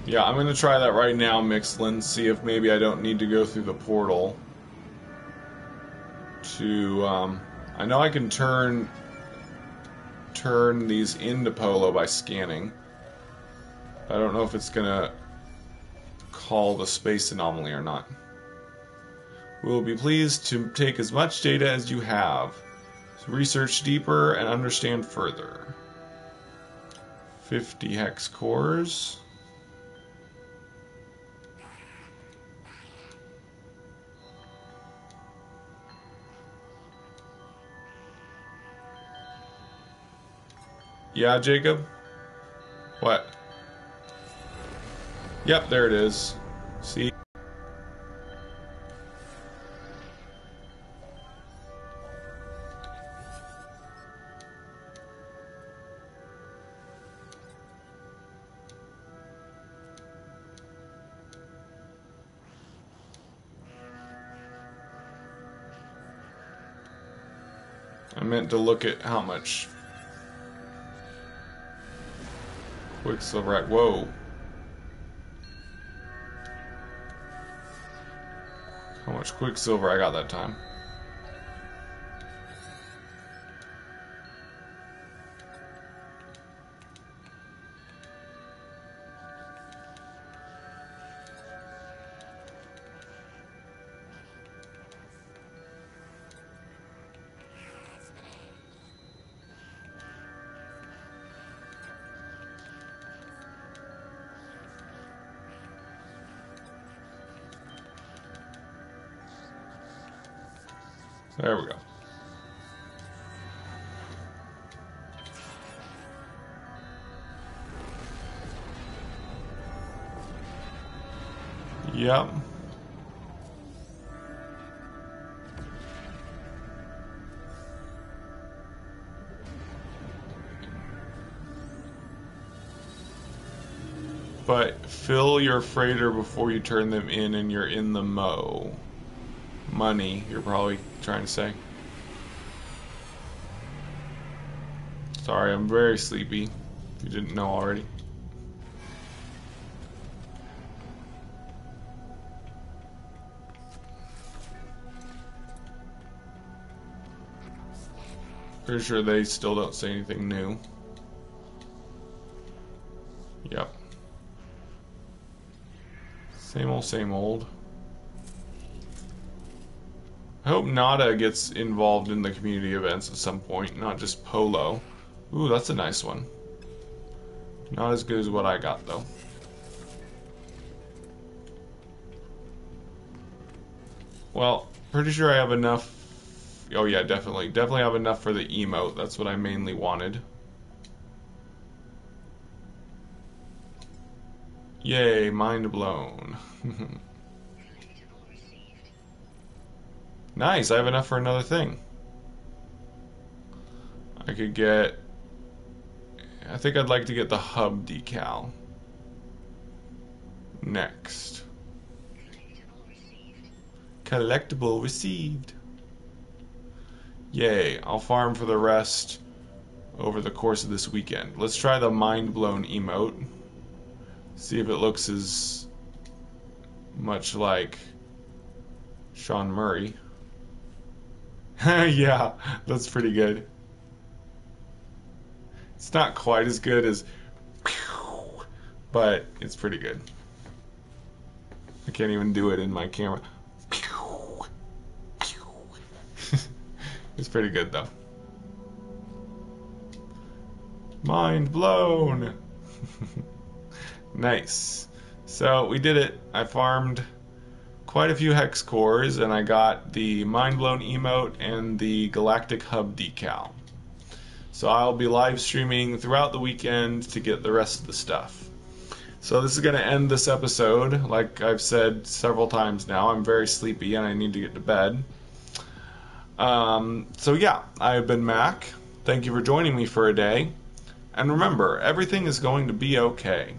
Yeah, I'm gonna try that right now, Mixlin, see if maybe I don't need to go through the portal to, I know I can turn these into Polo by scanning. I don't know if it's gonna call the space anomaly or not. We'll be pleased to take as much data as you have, to research deeper and understand further. 50 hex cores. Yeah, Jacob? What? Yep, there it is. See? I meant to look at how much Quicksilver. Whoa. How much Quicksilver I got that time. There we go. Yep. But fill your freighter before you turn them in and you're in the money, you're probably trying to say. Sorry, I'm very sleepy, if you didn't know already. Pretty sure they still don't say anything new. Yep. Same old, same old. I hope Nada gets involved in the community events at some point, not just Polo. Ooh, that's a nice one. Not as good as what I got, though. Well, pretty sure I have enough. Oh yeah, definitely. Definitely have enough for the emote. That's what I mainly wanted. Yay, mind blown. Nice, I have enough for another thing. I could get... I think I'd like to get the hub decal. Next. Collectible received. Yay, I'll farm for the rest over the course of this weekend. Let's try the mind blown emote. See if it looks as much like Sean Murray. Yeah, that's pretty good. It's not quite as good as, but it's pretty good. I can't even do it in my camera. It's pretty good though. Mind blown. Nice. So we did it. I farmed quite a few hex cores, and I got the Mind Blown emote and the Galactic Hub decal. So I'll be live streaming throughout the weekend to get the rest of the stuff. So this is going to end this episode. Like I've said several times now, I'm very sleepy and I need to get to bed. So yeah, I've been Mac. Thank you for joining me for a day. And remember, everything is going to be okay.